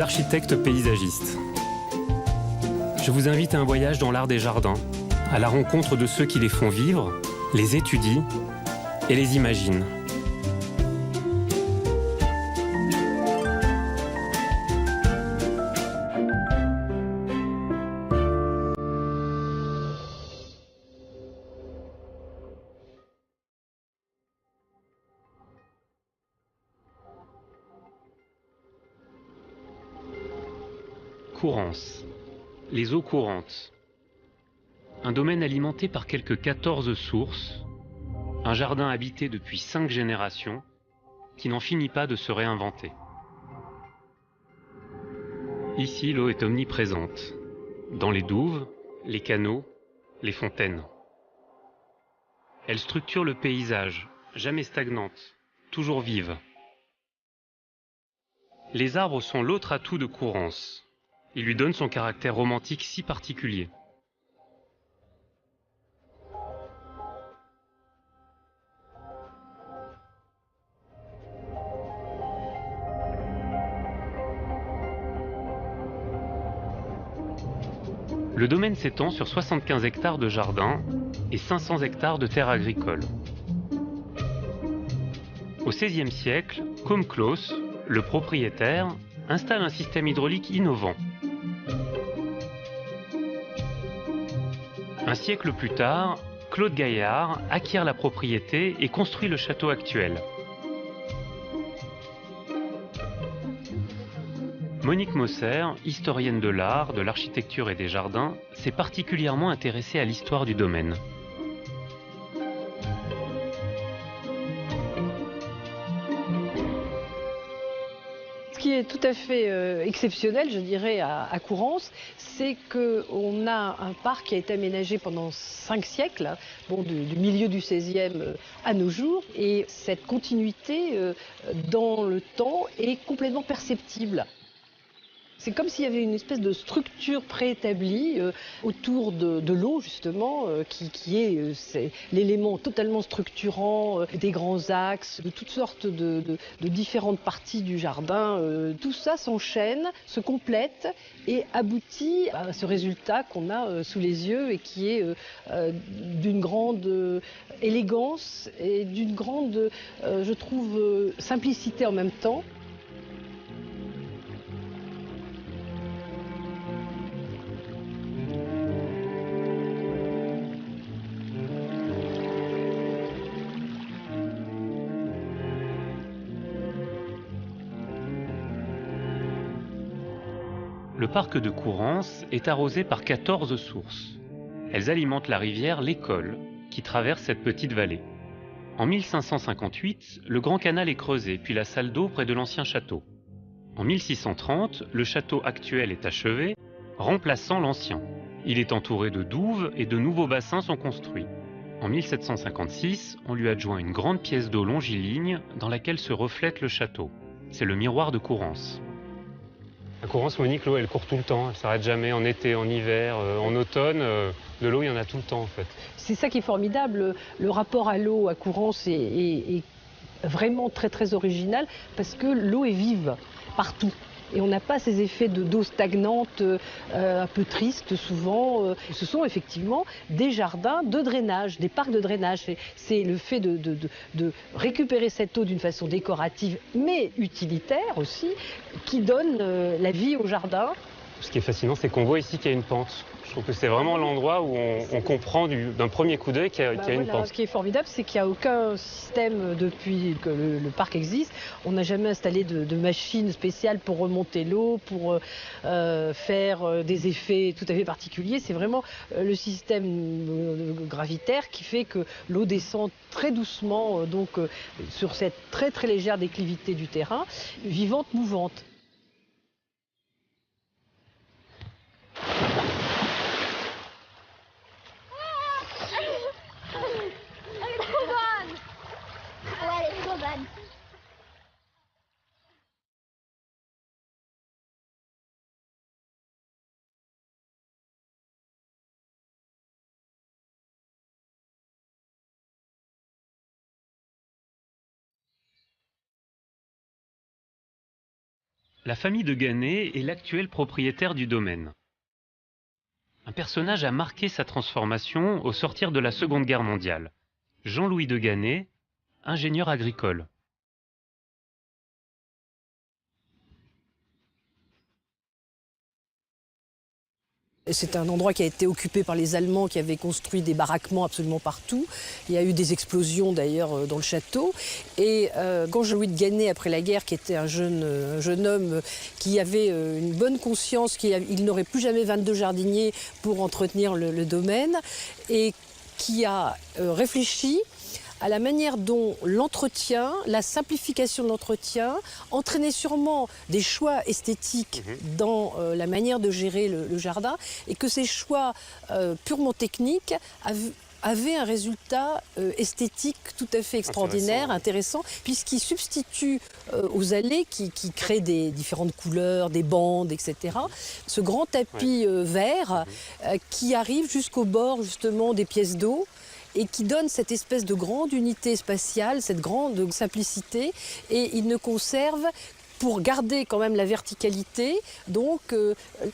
architecte paysagiste. Je vous invite à un voyage dans l'art des jardins, à la rencontre de ceux qui les font vivre, les étudient et les imaginent. Courance. Les eaux courantes. Un domaine alimenté par quelques 14 sources, un jardin habité depuis 5 générations, qui n'en finit pas de se réinventer. Ici, l'eau est omniprésente, dans les douves, les canaux, les fontaines. Elle structure le paysage, jamais stagnante, toujours vive. Les arbres sont l'autre atout de Courance. Ils lui donnent son caractère romantique si particulier. Le domaine s'étend sur 75 hectares de jardin et 500 hectares de terres agricoles. Au XVIe siècle, Côme Clos, le propriétaire, installe un système hydraulique innovant. Un siècle plus tard, Claude Gaillard acquiert la propriété et construit le château actuel. Monique Mosser, historienne de l'art, de l'architecture et des jardins, s'est particulièrement intéressée à l'histoire du domaine. Ce qui est tout à fait exceptionnel, je dirais, à Courance, c'est qu'on a un parc qui a été aménagé pendant 5 siècles, bon, du milieu du XVIe à nos jours, et cette continuité dans le temps est complètement perceptible. C'est comme s'il y avait une espèce de structure préétablie autour de l'eau, justement, qui est l'élément totalement structurant des grands axes, de toutes sortes de différentes parties du jardin. Tout ça s'enchaîne, se complète et aboutit à ce résultat qu'on a sous les yeux et qui est d'une grande élégance et d'une grande, je trouve, simplicité en même temps. Le parc de Courance est arrosé par 14 sources. Elles alimentent la rivière l'École, qui traverse cette petite vallée. En 1558, le Grand Canal est creusé, puis la salle d'eau près de l'ancien château. En 1630, le château actuel est achevé, remplaçant l'ancien. Il est entouré de douves et de nouveaux bassins sont construits. En 1756, on lui adjoint une grande pièce d'eau longiligne dans laquelle se reflète le château. C'est le miroir de Courance. À Courance, Monique, l'eau, elle court tout le temps, elle ne s'arrête jamais, en été, en hiver, en automne. De l'eau, il y en a tout le temps, en fait. C'est ça qui est formidable. Le rapport à l'eau à Courance est vraiment très, très original parce que l'eau est vive partout. Et on n'a pas ces effets d'eau stagnante, un peu triste souvent. Ce sont effectivement des jardins de drainage, des parcs de drainage. C'est le fait de récupérer cette eau d'une façon décorative, mais utilitaire aussi, qui donne la vie au jardin. Ce qui est fascinant, c'est qu'on voit ici qu'il y a une pente. Je trouve que c'est vraiment l'endroit où on comprend d'un premier coup d'œil qu'il y a une pente. Ce qui est formidable, c'est qu'il n'y a aucun système depuis que le parc existe. On n'a jamais installé de machines spéciales pour remonter l'eau, pour faire des effets tout à fait particuliers. C'est vraiment le système gravitaire qui fait que l'eau descend très doucement sur cette très très légère déclivité du terrain, vivante, mouvante. La famille de Gannet est l'actuel propriétaire du domaine. Un personnage a marqué sa transformation au sortir de la Seconde Guerre mondiale. Jean-Louis de Gannet, ingénieur agricole. C'est un endroit qui a été occupé par les Allemands qui avaient construit des baraquements absolument partout. Il y a eu des explosions d'ailleurs dans le château. Et quand Jean-Louis de Gannet, après la guerre, qui était un jeune homme qui avait une bonne conscience, il n'aurait plus jamais 22 jardiniers pour entretenir le domaine, et qui a réfléchi à la manière dont l'entretien, la simplification de l'entretien, entraînait sûrement des choix esthétiques dans la manière de gérer le jardin, et que ces choix purement techniques avaient un résultat esthétique tout à fait extraordinaire, intéressant, puisqu'il substitue aux allées qui créent des différentes couleurs, des bandes, etc., ce grand tapis vert qui arrive jusqu'au bord justement des pièces d'eau, et qui donne cette espèce de grande unité spatiale, cette grande simplicité, et il ne conserve, pour garder quand même la verticalité, donc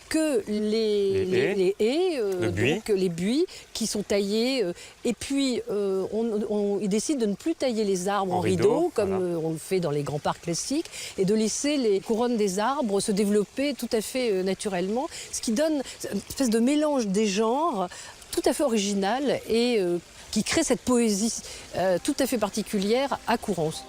que les haies, donc les buis qui sont taillés, et puis il décide de ne plus tailler les arbres en rideau, comme on le fait dans les grands parcs classiques, et de laisser les couronnes des arbres se développer tout à fait naturellement, ce qui donne une espèce de mélange des genres tout à fait original et qui crée cette poésie tout à fait particulière à Courrens.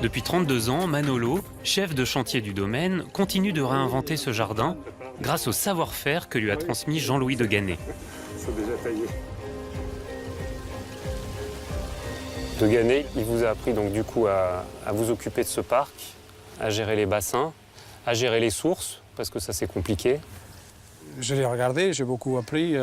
Depuis 32 ans, Manolo, chef de chantier du domaine, continue de réinventer ce jardin grâce au savoir-faire que lui a transmis Jean-Louis de Gannet. De Gannet, il vous a appris donc du coup à vous occuper de ce parc, à gérer les bassins, à gérer les sources, parce que ça c'est compliqué. Je l'ai regardé, j'ai beaucoup appris.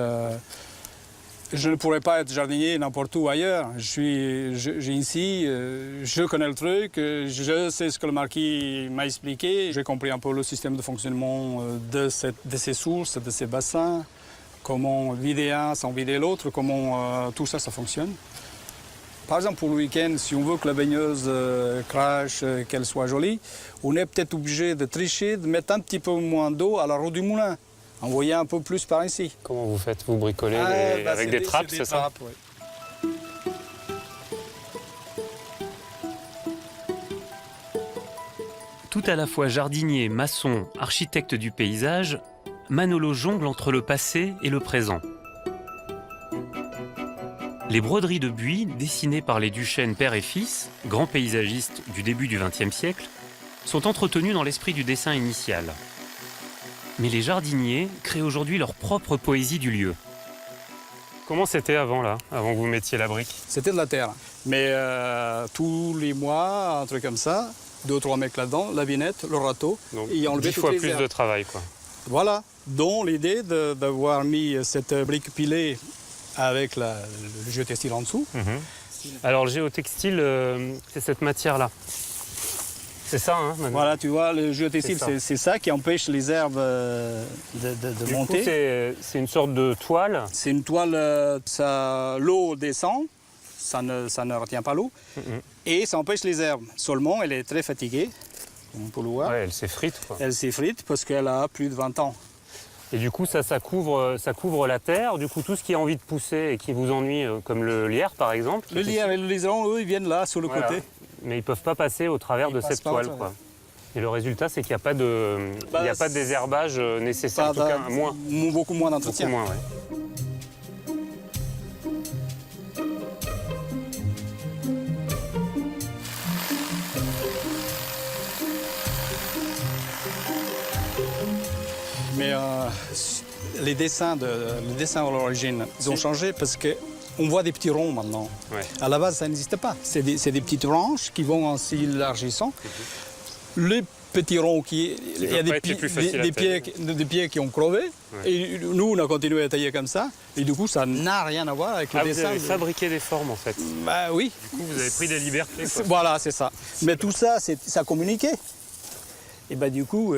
Je ne pourrais pas être jardinier n'importe où ailleurs. J'ai ici, je connais le truc, je sais ce que le marquis m'a expliqué. J'ai compris un peu le système de fonctionnement de ces sources, de ces bassins, comment vider un sans vider l'autre, comment tout ça fonctionne. Par exemple, pour le week-end, si on veut que la baigneuse crache, qu'elle soit jolie, on est peut-être obligé de tricher, de mettre un petit peu moins d'eau à la roue du moulin. Envoyer un peu plus par ici. Comment vous faites? Vous bricolez avec des trappes, c'est ça? Oui. Tout à la fois jardinier, maçon, architecte du paysage, Manolo jongle entre le passé et le présent. Les broderies de buis, dessinées par les Duchesne père et fils, grands paysagistes du début du XXe siècle, sont entretenues dans l'esprit du dessin initial. Mais les jardiniers créent aujourd'hui leur propre poésie du lieu. Comment c'était avant que vous mettiez la brique? C'était de la terre. Mais tous les mois, un truc comme ça, 2 ou 3 mecs là-dedans, la vinette, le râteau, donc, et enlever 10 fois toutes les plus herbes. de travail, quoi. Voilà, dont l'idée d'avoir mis cette brique pilée avec le géotextile en dessous. Alors le géotextile, c'est cette matière-là. C'est ça, hein, Manu? Voilà, tu vois, le géotextile, c'est ça qui empêche les herbes de monter. C'est une sorte de toile. C'est une toile, l'eau descend, ça ne retient pas l'eau, et ça empêche les herbes. Seulement, elle est très fatiguée, on peut le voir. Ouais, elle s'effrite, quoi. Elle s'effrite parce qu'elle a plus de 20 ans. Et du coup, ça couvre la terre. Du coup, tout ce qui a envie de pousser et qui vous ennuie, comme le lierre, par exemple. Le lierre et le liseron, eux, ils viennent là, sur le côté. Mais ils ne peuvent pas passer au travers de cette toile, quoi. Et le résultat, c'est qu'il n'y a pas de désherbage nécessaire, en tout cas, moins. Beaucoup moins d'entretien. Beaucoup moins, ouais. Mais les dessins à l'origine, ils ont changé parce qu'on voit des petits ronds maintenant. Ouais. À la base, ça n'existait pas. C'est des petites branches qui vont en s'élargissant. Les petits ronds il y a des pieds qui ont crevé. Ouais. Et nous, on a continué à tailler comme ça. Et du coup, ça n'a rien à voir avec le dessin. Vous avez fabriqué des formes, en fait. Bah oui. Du coup, vous avez pris des libertés, quoi. Voilà, c'est ça. Mais tout ça, ça communiquait. Et bah du coup,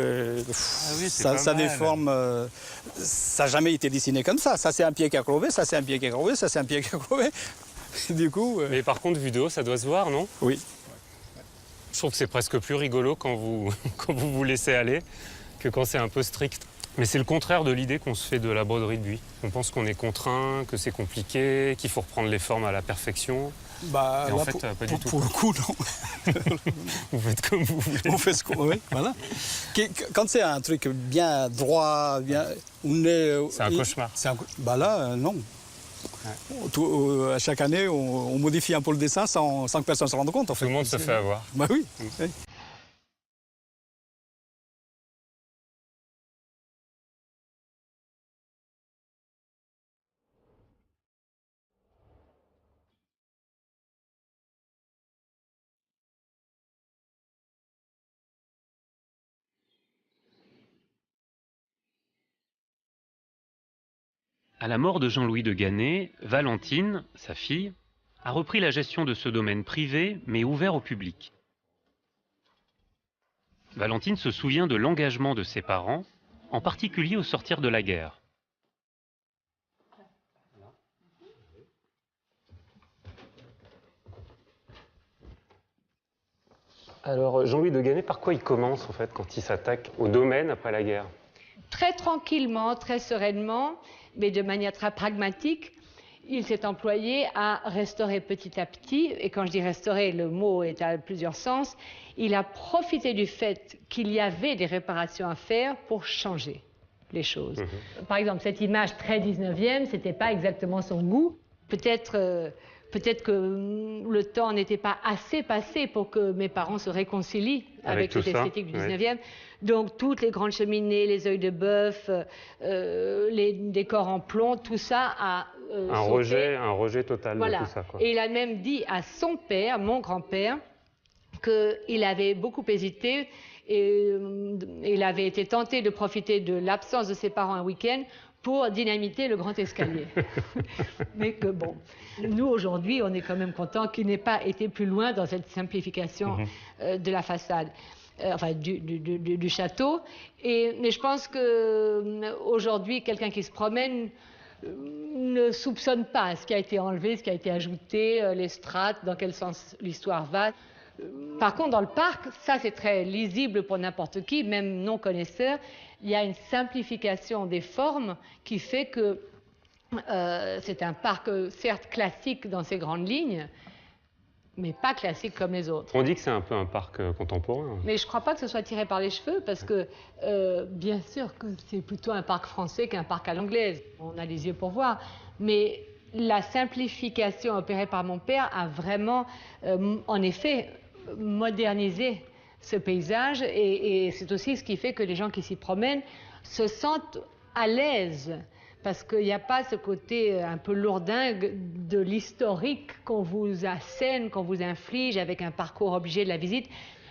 ça déforme. Ça n'a jamais été dessiné comme ça. Ça, c'est un pied qui a crevé, ça, c'est un pied qui a crevé, ça, c'est un pied qui a crevé. Du coup. Mais par contre, vu de haut, ça doit se voir, non? Oui. Je trouve que c'est presque plus rigolo quand vous vous laissez aller que quand c'est un peu strict. Mais c'est le contraire de l'idée qu'on se fait de la broderie de buis. On pense qu'on est contraint, que c'est compliqué, qu'il faut reprendre les formes à la perfection. Bah, et en fait, pas du tout. Pour le coup, non. Vous faites comme vous voulez. On fait ce qu'on veut, voilà. Quand c'est un truc bien droit, c'est un cauchemar. Bah là, non. Ouais. À chaque année, on modifie un peu le dessin sans que personne se rende compte. En fait. Tout le monde se fait avoir. Bah oui. Oui. À la mort de Jean-Louis de Gannet, Valentine, sa fille, a repris la gestion de ce domaine privé, mais ouvert au public. Valentine se souvient de l'engagement de ses parents, en particulier au sortir de la guerre. Alors, Jean-Louis de Gannet, par quoi il commence, en fait, quand il s'attaque au domaine après la guerre? Très tranquillement, très sereinement, mais de manière très pragmatique, il s'est employé à restaurer petit à petit, et quand je dis restaurer, le mot est à plusieurs sens, il a profité du fait qu'il y avait des réparations à faire pour changer les choses. Par exemple, cette image très 19e, ce n'était pas exactement son goût. Peut-être que le temps n'était pas assez passé pour que mes parents se réconcilient avec cette esthétique du 19e. Donc, toutes les grandes cheminées, les œils de bœuf, les décors en plomb, tout ça a un rejet total de tout ça, quoi. Et il a même dit à son père, mon grand-père, qu'il avait beaucoup hésité et il avait été tenté de profiter de l'absence de ses parents un week-end pour dynamiter le grand escalier. Mais que bon, nous aujourd'hui, on est quand même content qu'il n'ait pas été plus loin dans cette simplification de la façade, enfin du château. Mais je pense qu'aujourd'hui, quelqu'un qui se promène ne soupçonne pas ce qui a été enlevé, ce qui a été ajouté, les strates, dans quel sens l'histoire va. Par contre, dans le parc, ça c'est très lisible pour n'importe qui, même non connaisseur. Il y a une simplification des formes qui fait que c'est un parc certes classique dans ses grandes lignes, mais pas classique comme les autres. On dit que c'est un peu un parc contemporain. Mais je ne crois pas que ce soit tiré par les cheveux, parce que bien sûr que c'est plutôt un parc français qu'un parc à l'anglaise. On a les yeux pour voir. Mais la simplification opérée par mon père a vraiment, en effet, modernisé ce paysage. Et c'est aussi ce qui fait que les gens qui s'y promènent se sentent à l'aise. Parce qu'il n'y a pas ce côté un peu lourdingue de l'historique qu'on vous assène, qu'on vous inflige avec un parcours obligé de la visite.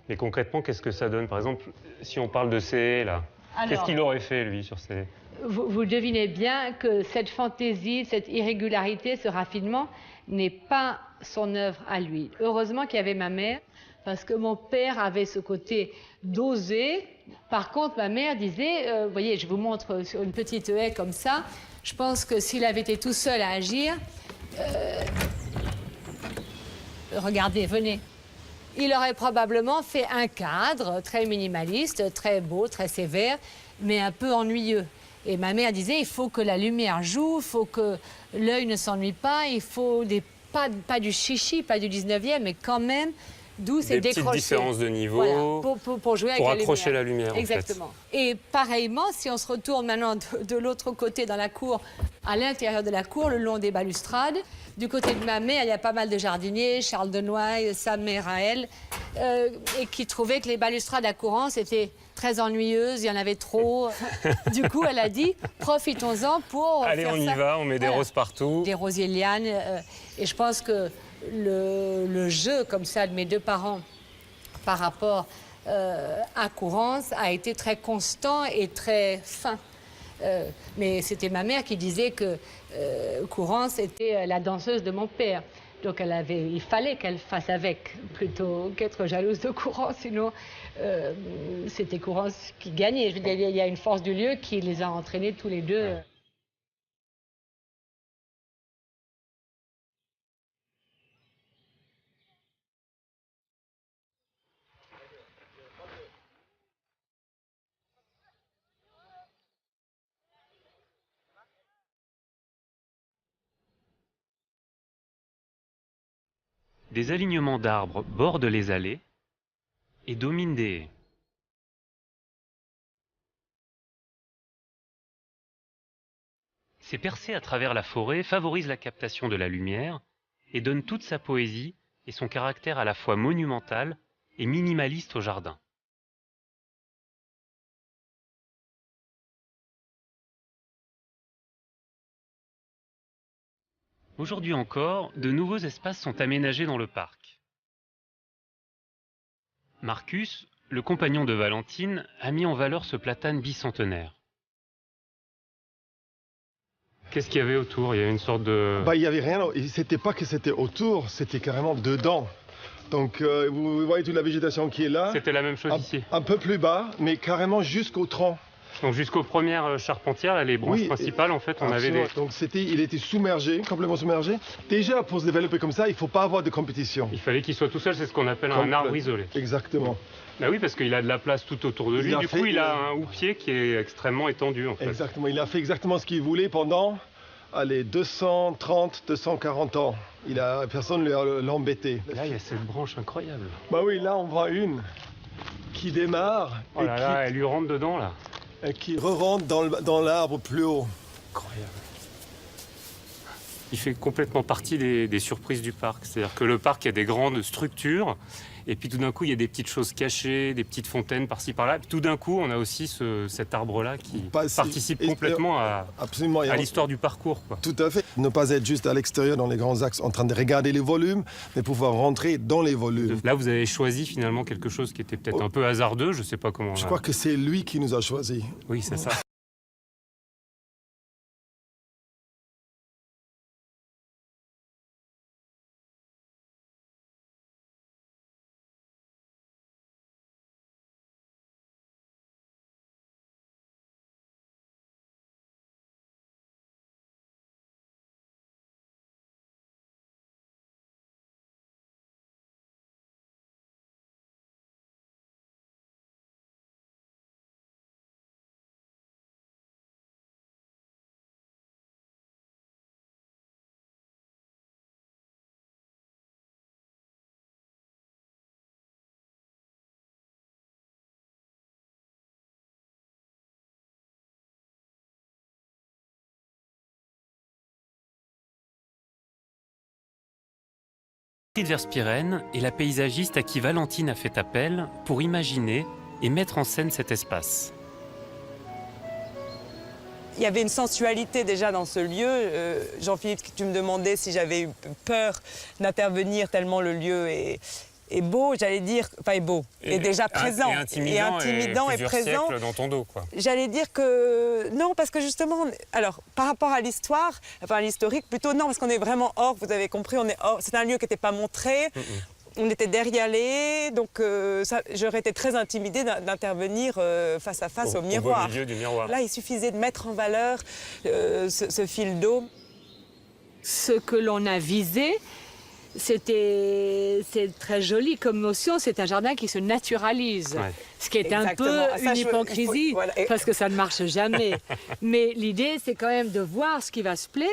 Mais concrètement, qu'est-ce que ça donne? Par exemple, si on parle de C, là, qu'est-ce qu'il aurait fait, lui, sur C? Vous devinez bien que cette fantaisie, cette irrégularité, ce raffinement n'est pas son œuvre à lui. Heureusement qu'il y avait ma mère, parce que mon père avait ce côté d'oser. Par contre, ma mère disait, vous voyez, je vous montre sur une petite haie comme ça, je pense que s'il avait été tout seul à agir, regardez, venez, il aurait probablement fait un cadre très minimaliste, très beau, très sévère, mais un peu ennuyeux. Et ma mère disait, il faut que la lumière joue, il faut que l'œil ne s'ennuie pas, il faut pas du chichi, pas du 19e, mais quand même douce et décrochée. Des petites différences de niveau, voilà, pour jouer avec la lumière. Pour accrocher la lumière, exactement. En fait. Et pareillement, si on se retourne maintenant de l'autre côté dans la cour, à l'intérieur de la cour, le long des balustrades, du côté de ma mère, il y a pas mal de jardiniers, Charles de Noailles, sa mère à elle, et qui trouvaient que les balustrades à Courance étaient très ennuyeuses, il y en avait trop. Du coup, elle a dit, profitons-en pour allez, faire on y va, on met des roses partout. Des rosiers lianes. Et je pense que le jeu comme ça de mes deux parents par rapport à Courrens a été très constant et très fin. Mais c'était ma mère qui disait que Courrens était la danseuse de mon père. Donc il fallait qu'elle fasse avec, plutôt qu'être jalouse de Courrens, sinon c'était Courrens qui gagnait. Je veux dire, il y a une force du lieu qui les a entraînés tous les deux. Des alignements d'arbres bordent les allées et dominent des haies. Ces percées à travers la forêt favorisent la captation de la lumière et donnent toute sa poésie et son caractère à la fois monumental et minimaliste au jardin. Aujourd'hui encore, de nouveaux espaces sont aménagés dans le parc. Marcus, le compagnon de Valentine, a mis en valeur ce platane bicentenaire. Qu'est-ce qu'il y avait autour? Il y avait une sorte de... Il n'y avait rien, c'était pas que c'était autour, c'était carrément dedans. Donc vous voyez toute la végétation qui est là. C'était la même chose ici. Un peu plus bas, mais carrément jusqu'au tronc. Donc jusqu'aux premières charpentières, là, les branches principales, en fait, on avait des... Donc il était submergé, complètement submergé. Déjà, pour se développer comme ça, il ne faut pas avoir de compétition. Il fallait qu'il soit tout seul, c'est ce qu'on appelle un arbre isolé. Exactement. Bah oui, parce qu'il a de la place tout autour de lui. Du coup, il a un houppier qui est extrêmement étendu, en fait. Exactement. Il a fait exactement ce qu'il voulait pendant 230, 240 ans. Personne ne l'a embêté. Là, il y a cette branche incroyable. Bah oui, là, on voit une qui démarre. Oh là là, elle lui rentre dedans, là. Et qui re-rentre dans l'arbre plus haut. Incroyable. Il fait complètement partie des surprises du parc. C'est-à-dire que le parc, il y a des grandes structures, et puis tout d'un coup, il y a des petites choses cachées, des petites fontaines par-ci par-là. Puis tout d'un coup, on a aussi cet arbre-là qui participe complètement à l'histoire du parcours, quoi. Tout à fait. Ne pas être juste à l'extérieur dans les grands axes en train de regarder les volumes, mais pouvoir rentrer dans les volumes. Là, vous avez choisi finalement quelque chose qui était peut-être un peu hasardeux, je ne sais pas comment... Je crois que c'est lui qui nous a choisis. Oui, c'est ça. Verspiren est la paysagiste à qui Valentine a fait appel pour imaginer et mettre en scène cet espace. Il y avait une sensualité déjà dans ce lieu. Jean-Philippe, tu me demandais si j'avais eu peur d'intervenir tellement le lieu est beau, j'allais dire, enfin est beau, est déjà présent. Et intimidant et présent. Dans ton dos, quoi. J'allais dire que non, parce que justement, alors par rapport à l'histoire, enfin à l'historique, plutôt non, parce qu'on est vraiment hors, vous avez compris, on est hors. C'est un lieu qui n'était pas montré. On était derrière les haies, donc j'aurais été très intimidée d'intervenir face à face au miroir. Au milieu du miroir. Là, il suffisait de mettre en valeur ce fil d'eau. Ce que l'on a visé, c'est très joli comme notion, c'est un jardin qui se naturalise. Ouais. Ce qui est exactement. Un peu une hypocrisie, voilà. Parce que ça ne marche jamais. Mais l'idée, c'est quand même de voir ce qui va se plaire.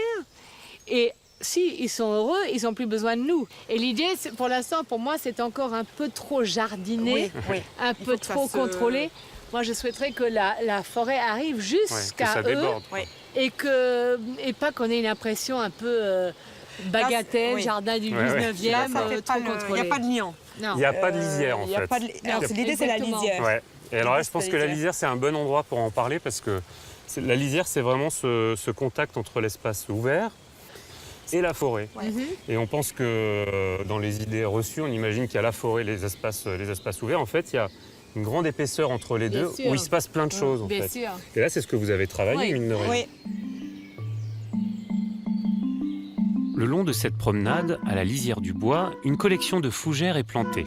Et si ils sont heureux, ils n'ont plus besoin de nous. Et l'idée, pour l'instant, pour moi, c'est encore un peu trop jardiné, un peu trop contrôlé. Moi, je souhaiterais que la forêt arrive jusqu'à eux. Et pas qu'on ait une impression un peu bagatelle, jardin du 19e, trop contrôlé. Il n'y a pas de liant. Il n'y a pas de lisière, en fait. L'idée, c'est la lisière. Ouais. Et alors là, je pense que la lisière, c'est un bon endroit pour en parler, parce que la lisière, c'est vraiment ce contact entre l'espace ouvert et la forêt. Et on pense que dans les idées reçues, on imagine qu'il y a la forêt, les espaces ouverts. En fait, il une grande épaisseur entre les Bien deux, sûr. où il se passe plein de choses en Bien fait. sûr. Et là, c'est ce que vous avez travaillé, Oui. mine de rien. Oui. Le long de cette promenade, à la lisière du bois, une collection de fougères est plantée.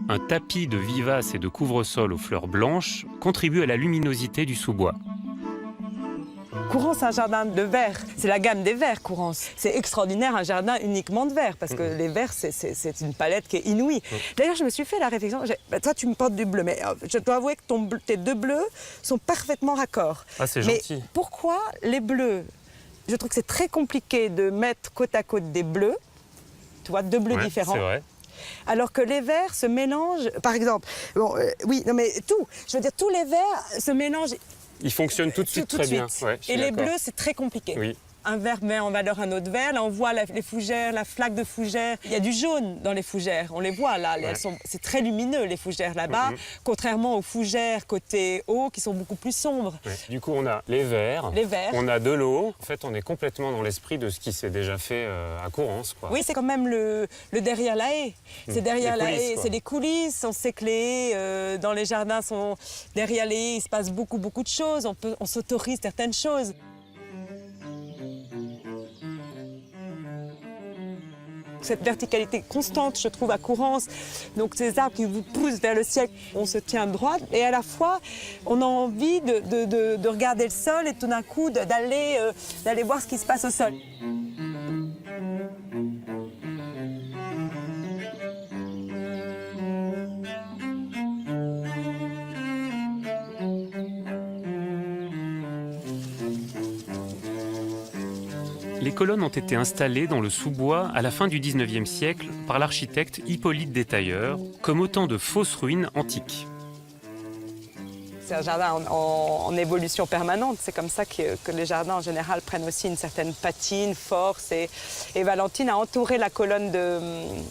Un tapis de vivaces et de couvre-sol aux fleurs blanches contribue à la luminosité du sous-bois. Courance, c'est un jardin de verre. C'est la gamme des verts, Courance. C'est extraordinaire, un jardin uniquement de verre, parce que les verts, c'est une palette qui est inouïe. D'ailleurs, je me suis fait la réflexion, toi, tu me portes du bleu, mais je dois avouer que tes deux bleus sont parfaitement raccords. Ah, c'est Mais gentil. pourquoi les bleus? Je trouve que c'est très compliqué de mettre côte à côte des bleus, tu vois, deux bleus Ouais, différents. c'est vrai. Alors que les verts se mélangent, par exemple, oui, non mais tout, je veux dire, tous les verts se mélangent Il fonctionne tout de suite très bien. Ouais, je suis et les d'accord. bleus, c'est très compliqué. Oui. Un vert met en valeur un autre vert. Là, on voit les fougères, la flaque de fougères. Il y a du jaune dans les fougères. On les voit là. Ouais. C'est très lumineux, les fougères là-bas, contrairement aux fougères côté haut qui sont beaucoup plus sombres. Ouais. Du coup, on a les verts, Les verts. on a de l'eau. En fait, on est complètement dans l'esprit de ce qui s'est déjà fait à Courance, quoi. Oui, c'est quand même le derrière la haie. C'est derrière Les la coulisses, haie, quoi. c'est les coulisses. On sait que les haies, dans les jardins, sont derrière les haies. Il se passe beaucoup de choses. On s'autorise certaines choses. Cette verticalité constante, je trouve, à Courance. Donc ces arbres qui vous poussent vers le ciel, on se tient droit. Et à la fois, on a envie de regarder le sol et tout d'un coup d'aller voir ce qui se passe au sol. Les colonnes ont été installées dans le sous-bois à la fin du XIXe siècle par l'architecte Hippolyte Détailleur, comme autant de fausses ruines antiques. C'est un jardin en évolution permanente. C'est comme ça que les jardins en général prennent aussi une certaine patine, force. Et Valentine a entouré la colonne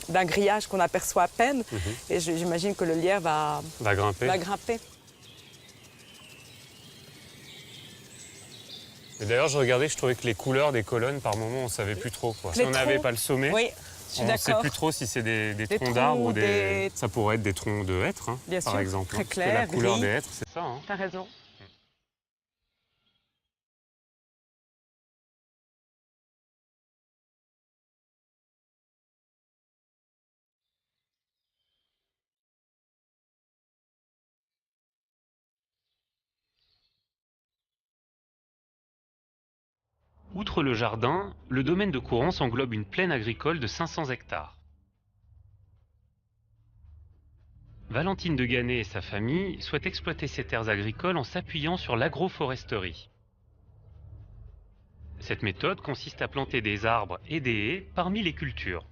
d'un grillage qu'on aperçoit à peine. Et j'imagine que le lierre va grimper. grimper. Et d'ailleurs, je regardais, je trouvais que les couleurs des colonnes, par moment, on ne savait plus trop, quoi. Si Les on n'avait troncs. pas le sommet, Oui, je suis on ne sait d'accord. plus trop si c'est des Des troncs troncs d'arbres ou ou des- Ça pourrait être des troncs de hêtres, hein, Bien par sûr, exemple. très Parce que la clair, couleur gris. des hêtres, c'est ça. Hein. T'as raison. Outre le jardin, le domaine de Courance englobe une plaine agricole de 500 hectares. Valentine de Ganay et sa famille souhaitent exploiter ces terres agricoles en s'appuyant sur l'agroforesterie. Cette méthode consiste à planter des arbres et des haies parmi les cultures.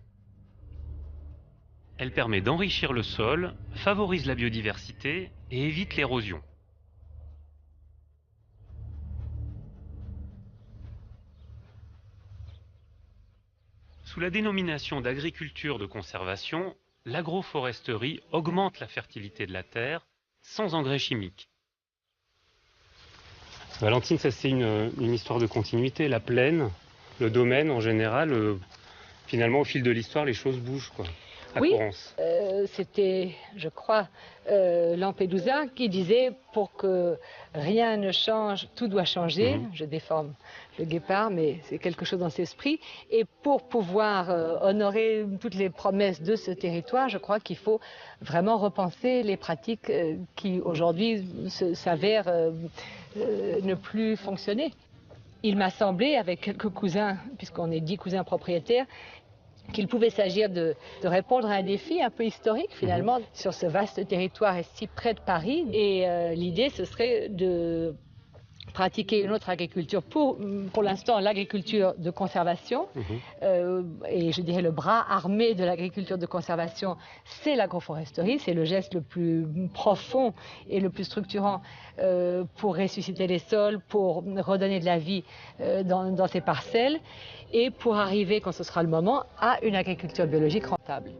Elle permet d'enrichir le sol, favorise la biodiversité et évite l'érosion. Sous la dénomination d'agriculture de conservation, l'agroforesterie augmente la fertilité de la terre sans engrais chimiques. Valentine, ça c'est une histoire de continuité. La plaine, le domaine en général, finalement au fil de l'histoire, les choses bougent, quoi. À Oui. Courance. C'était, je crois, Lampedusa qui disait pour que rien ne change, tout doit changer. Je déforme le guépard, mais c'est quelque chose dans cet esprit. Et pour pouvoir honorer toutes les promesses de ce territoire, je crois qu'il faut vraiment repenser les pratiques qui aujourd'hui s'avèrent ne plus fonctionner. Il m'a semblé, avec quelques cousins, puisqu'on est 10 cousins propriétaires, qu'il pouvait s'agir de répondre à un défi un peu historique finalement sur ce vaste territoire et si près de Paris. Et l'idée, ce serait de pratiquer une autre agriculture, pour l'instant l'agriculture de conservation, et je dirais le bras armé de l'agriculture de conservation, c'est l'agroforesterie, c'est le geste le plus profond et le plus structurant pour ressusciter les sols, pour redonner de la vie dans ces parcelles, et pour arriver, quand ce sera le moment, à une agriculture biologique rentable.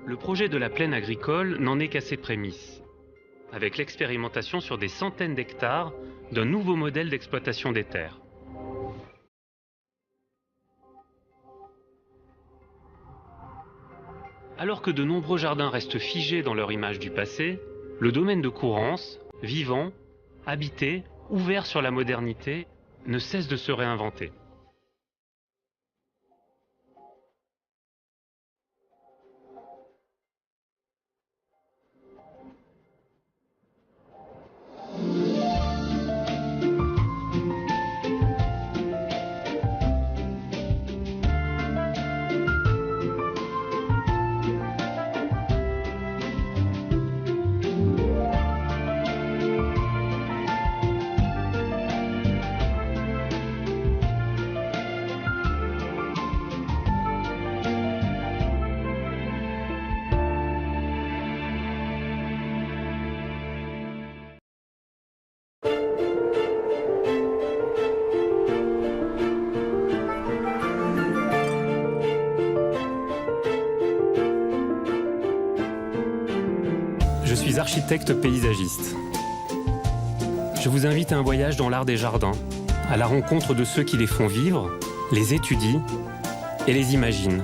Le projet de la plaine agricole n'en est qu'à ses prémices, avec l'expérimentation sur des centaines d'hectares d'un nouveau modèle d'exploitation des terres. Alors que de nombreux jardins restent figés dans leur image du passé, le domaine de Courrance, vivant, habité, ouvert sur la modernité, ne cesse de se réinventer. Je suis architecte paysagiste. Je vous invite à un voyage dans l'art des jardins, à la rencontre de ceux qui les font vivre, les étudient et les imaginent.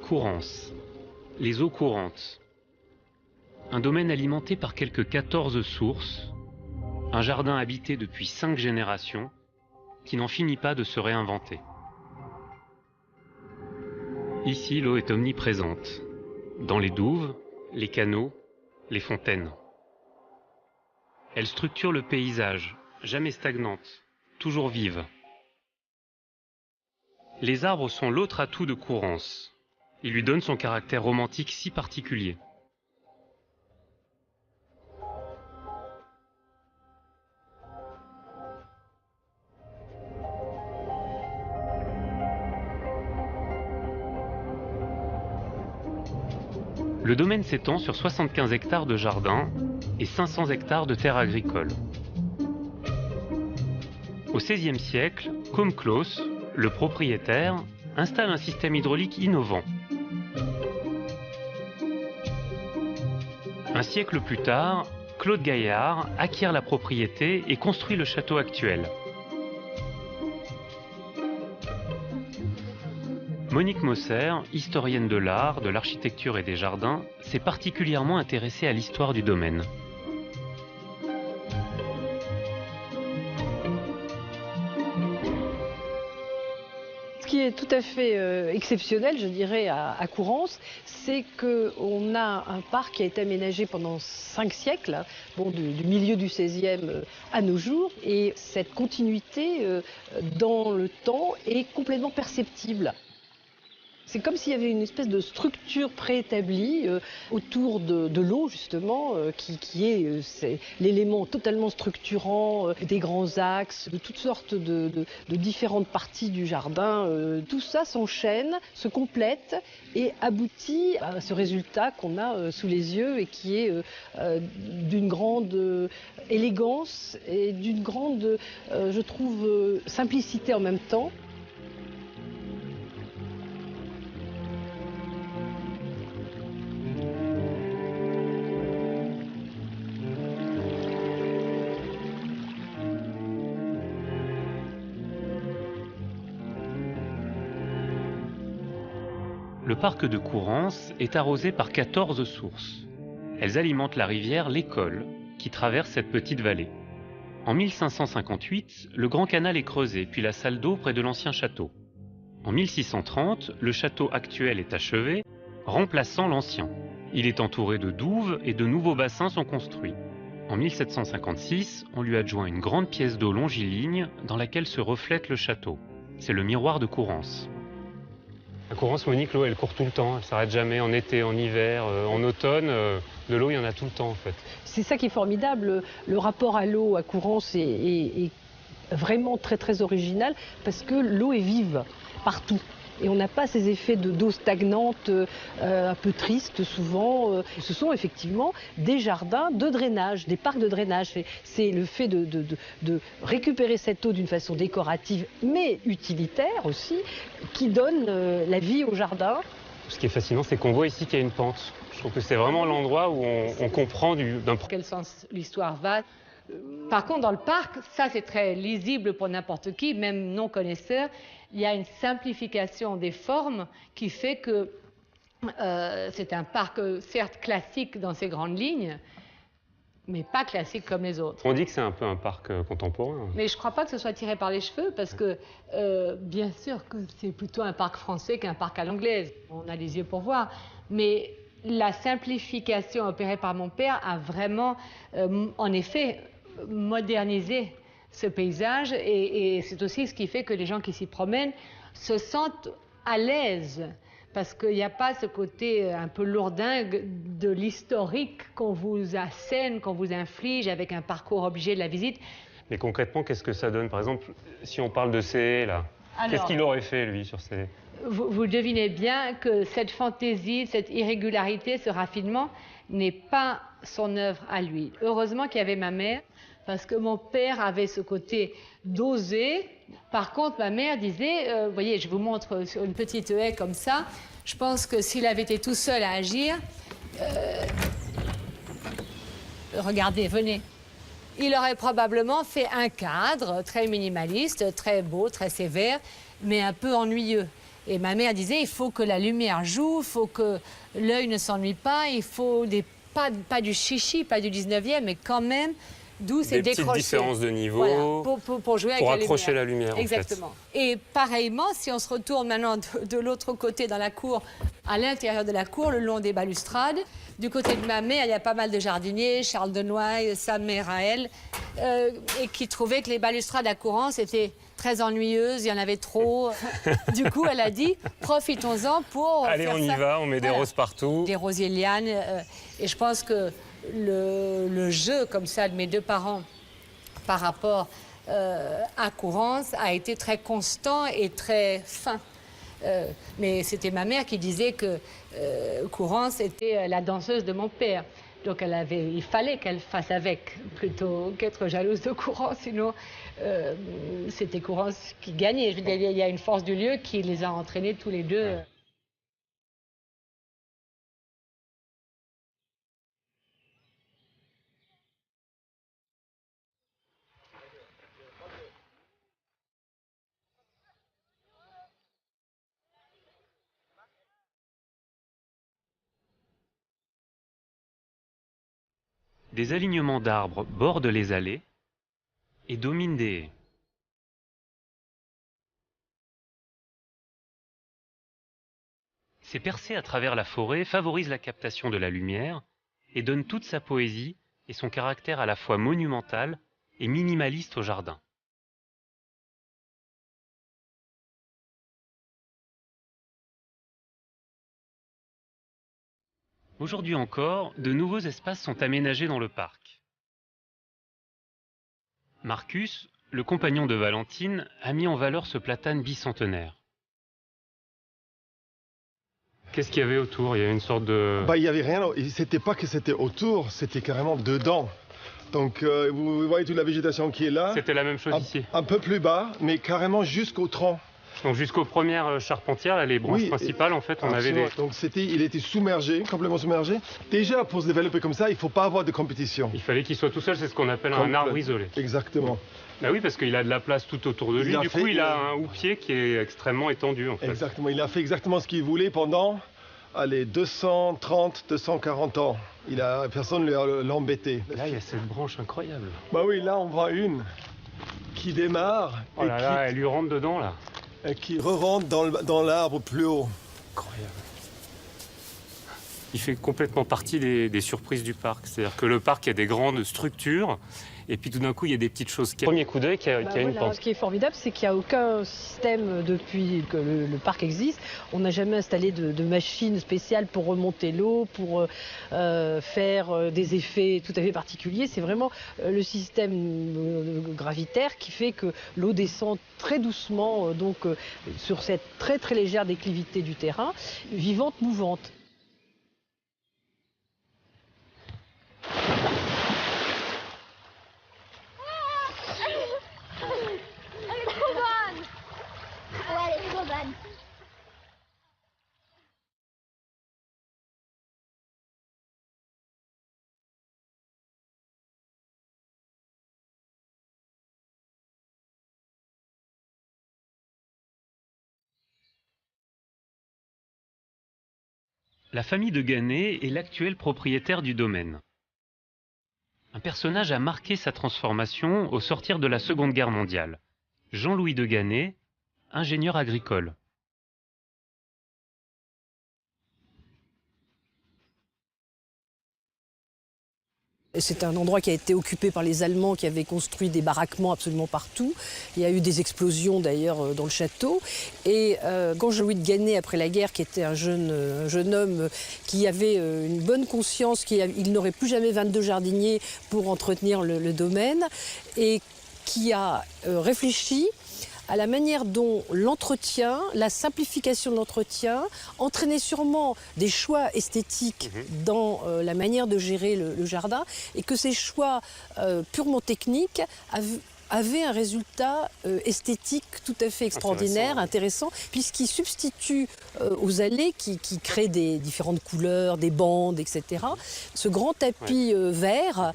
Courrance, les eaux courantes. Un domaine alimenté par quelques 14 sources, un jardin habité depuis 5 générations, qui n'en finit pas de se réinventer. Ici, l'eau est omniprésente, dans les douves, les canaux, les fontaines. Elle structure le paysage, jamais stagnante, toujours vive. Les arbres sont l'autre atout de Courrance. Il lui donne son caractère romantique si particulier. Le domaine s'étend sur 75 hectares de jardin et 500 hectares de terres agricoles. Au XVIe siècle, Côme Clos, le propriétaire, installe un système hydraulique innovant. Un siècle plus tard, Claude Gaillard acquiert la propriété et construit le château actuel. Monique Mosser, historienne de l'art, de l'architecture et des jardins, s'est particulièrement intéressée à l'histoire du domaine. Ce qui est tout à fait exceptionnel, je dirais, à Courrance, c'est qu'on a un parc qui a été aménagé pendant 5 siècles, bon, du milieu du XVIe à nos jours, et cette continuité dans le temps est complètement perceptible. C'est comme s'il y avait une espèce de structure préétablie autour de l'eau, justement, qui est l'élément totalement structurant des grands axes, de toutes sortes de différentes parties du jardin. Tout ça s'enchaîne, se complète et aboutit à ce résultat qu'on a sous les yeux et qui est d'une grande élégance et d'une grande, je trouve, simplicité en même temps. Le parc de Courrance est arrosé par 14 sources. Elles alimentent la rivière l'École, qui traverse cette petite vallée. En 1558, le Grand Canal est creusé, puis la salle d'eau près de l'ancien château. En 1630, le château actuel est achevé, remplaçant l'ancien. Il est entouré de douves et de nouveaux bassins sont construits. En 1756, on lui adjoint une grande pièce d'eau longiligne dans laquelle se reflète le château. C'est le miroir de Courrance. À Courrance, Monique, l'eau, elle court tout le temps, elle ne s'arrête jamais, en été, en hiver, en automne. De l'eau, il y en a tout le temps, en fait. C'est ça qui est formidable. Le rapport à l'eau à Courrance est vraiment très, très original parce que l'eau est vive partout. Et on n'a pas ces effets d'eau stagnante, un peu triste souvent. Ce sont effectivement des jardins de drainage, des parcs de drainage. C'est le fait de récupérer cette eau d'une façon décorative, mais utilitaire aussi, qui donne la vie au jardin. Ce qui est fascinant, c'est qu'on voit ici qu'il y a une pente. Je trouve que c'est vraiment l'endroit où on comprend dans quel sens l'histoire va. Par contre, dans le parc, ça c'est très lisible pour n'importe qui, même non connaisseur. Il y a une simplification des formes qui fait que c'est un parc certes classique dans ses grandes lignes, mais pas classique comme les autres. On dit que c'est un peu un parc contemporain. Mais je ne crois pas que ce soit tiré par les cheveux, parce que bien sûr que c'est plutôt un parc français qu'un parc à l'anglaise. On a les yeux pour voir. Mais la simplification opérée par mon père a vraiment, en effet, modernisé ce paysage. Et c'est aussi ce qui fait que les gens qui s'y promènent se sentent à l'aise. Parce qu'il n'y a pas ce côté un peu lourdingue de l'historique qu'on vous assène, qu'on vous inflige avec un parcours obligé de la visite. Mais concrètement, qu'est-ce que ça donne? Par exemple, si on parle de C, là, qu'est-ce qu'il aurait fait, lui, sur C? Vous devinez bien que cette fantaisie, cette irrégularité, ce raffinement n'est pas son œuvre à lui. Heureusement qu'il y avait ma mère, parce que mon père avait ce côté d'oser. Par contre, ma mère disait, vous voyez, je vous montre sur une petite haie comme ça, je pense que s'il avait été tout seul à agir, regardez, venez, il aurait probablement fait un cadre très minimaliste, très beau, très sévère, mais un peu ennuyeux. Et ma mère disait, il faut que la lumière joue, il faut que l'œil ne s'ennuie pas, il faut pas du chichi, pas du 19e, mais quand même douce et décrochée. Des petites différences de niveau, voilà, pour jouer avec pour la accrocher lumière. la lumière. Exactement. En fait. Et pareillement, si on se retourne maintenant de l'autre côté dans la cour, à l'intérieur de la cour, le long des balustrades, du côté de ma mère, il y a pas mal de jardiniers, Charles de Noailles, sa mère à elle, et qui trouvaient que les balustrades à Courance étaient très ennuyeuses, il y en avait trop. Du coup, elle a dit, profitons-en pour allez, faire on y ça. va, on met des roses partout. Des rosiers lianes. Et je pense que le jeu comme ça de mes deux parents par rapport à Courance a été très constant et très fin. Mais c'était ma mère qui disait que Courance était la danseuse de mon père. Donc il fallait qu'elle fasse avec, plutôt qu'être jalouse de Courance, sinon c'était Courance qui gagnait. Je veux dire, il y a une force du lieu qui les a entraînés tous les deux. Des alignements d'arbres bordent les allées et dominent des haies. Ces percées à travers la forêt favorisent la captation de la lumière et donnent toute sa poésie et son caractère à la fois monumental et minimaliste au jardin. Aujourd'hui encore, de nouveaux espaces sont aménagés dans le parc. Marcus, le compagnon de Valentine, a mis en valeur ce platane bicentenaire. Qu'est-ce qu'il y avait autour? Il y avait une sorte de... Il n'y avait rien, c'était pas que c'était autour, c'était carrément dedans. Donc vous voyez toute la végétation qui est là. C'était la même chose ici. Un peu plus bas, mais carrément jusqu'au tronc. Donc jusqu'aux premières charpentières, là, les branches principales, en fait, on avait des... Donc il était submergé, complètement submergé. Déjà, pour se développer comme ça, il ne faut pas avoir de compétition. Il fallait qu'il soit tout seul, c'est ce qu'on appelle un arbre isolé. Exactement. Bah oui, parce qu'il a de la place tout autour de lui. Du coup, il a un houppier qui est extrêmement étendu, en fait. Exactement. Il a fait exactement ce qu'il voulait pendant 230, 240 ans. Personne ne l'a embêté. Là, il y a cette branche incroyable. Bah oui, là, on voit une qui démarre. Oh là là, elle lui rentre dedans, là. Et qui re-rentre dans l'arbre plus haut. Incroyable. Il fait complètement partie des surprises du parc. C'est-à-dire que le parc, il y a des grandes structures, et puis tout d'un coup, il y a des petites choses. Premier coup d'œil qui a une Voilà, pente. ce qui est formidable, c'est qu'il n'y a aucun système depuis que le parc existe. On n'a jamais installé de machines spéciales pour remonter l'eau, pour faire des effets tout à fait particuliers. C'est vraiment le système gravitaire qui fait que l'eau descend très doucement sur cette très très légère déclivité du terrain, vivante, mouvante. Elle est trop bonne. Ouais, elle est trop bonne. La famille de Gannet est l'actuel propriétaire du domaine. Un personnage a marqué sa transformation au sortir de la Seconde Guerre mondiale. Jean-Louis de Gannet, ingénieur agricole. C'est un endroit qui a été occupé par les Allemands qui avaient construit des baraquements absolument partout. Il y a eu des explosions d'ailleurs dans le château. Et quand Jean-Louis de Gannet, après la guerre, qui était un jeune homme qui avait une bonne conscience, il n'aurait plus jamais 22 jardiniers pour entretenir le domaine, et qui a réfléchi à la manière dont l'entretien, la simplification de l'entretien, entraînait sûrement des choix esthétiques dans la manière de gérer le jardin, et que ces choix purement techniques avaient un résultat esthétique tout à fait extraordinaire, intéressant, puisqu'il substitue aux allées qui créent des différentes couleurs, des bandes, etc., ce grand tapis vert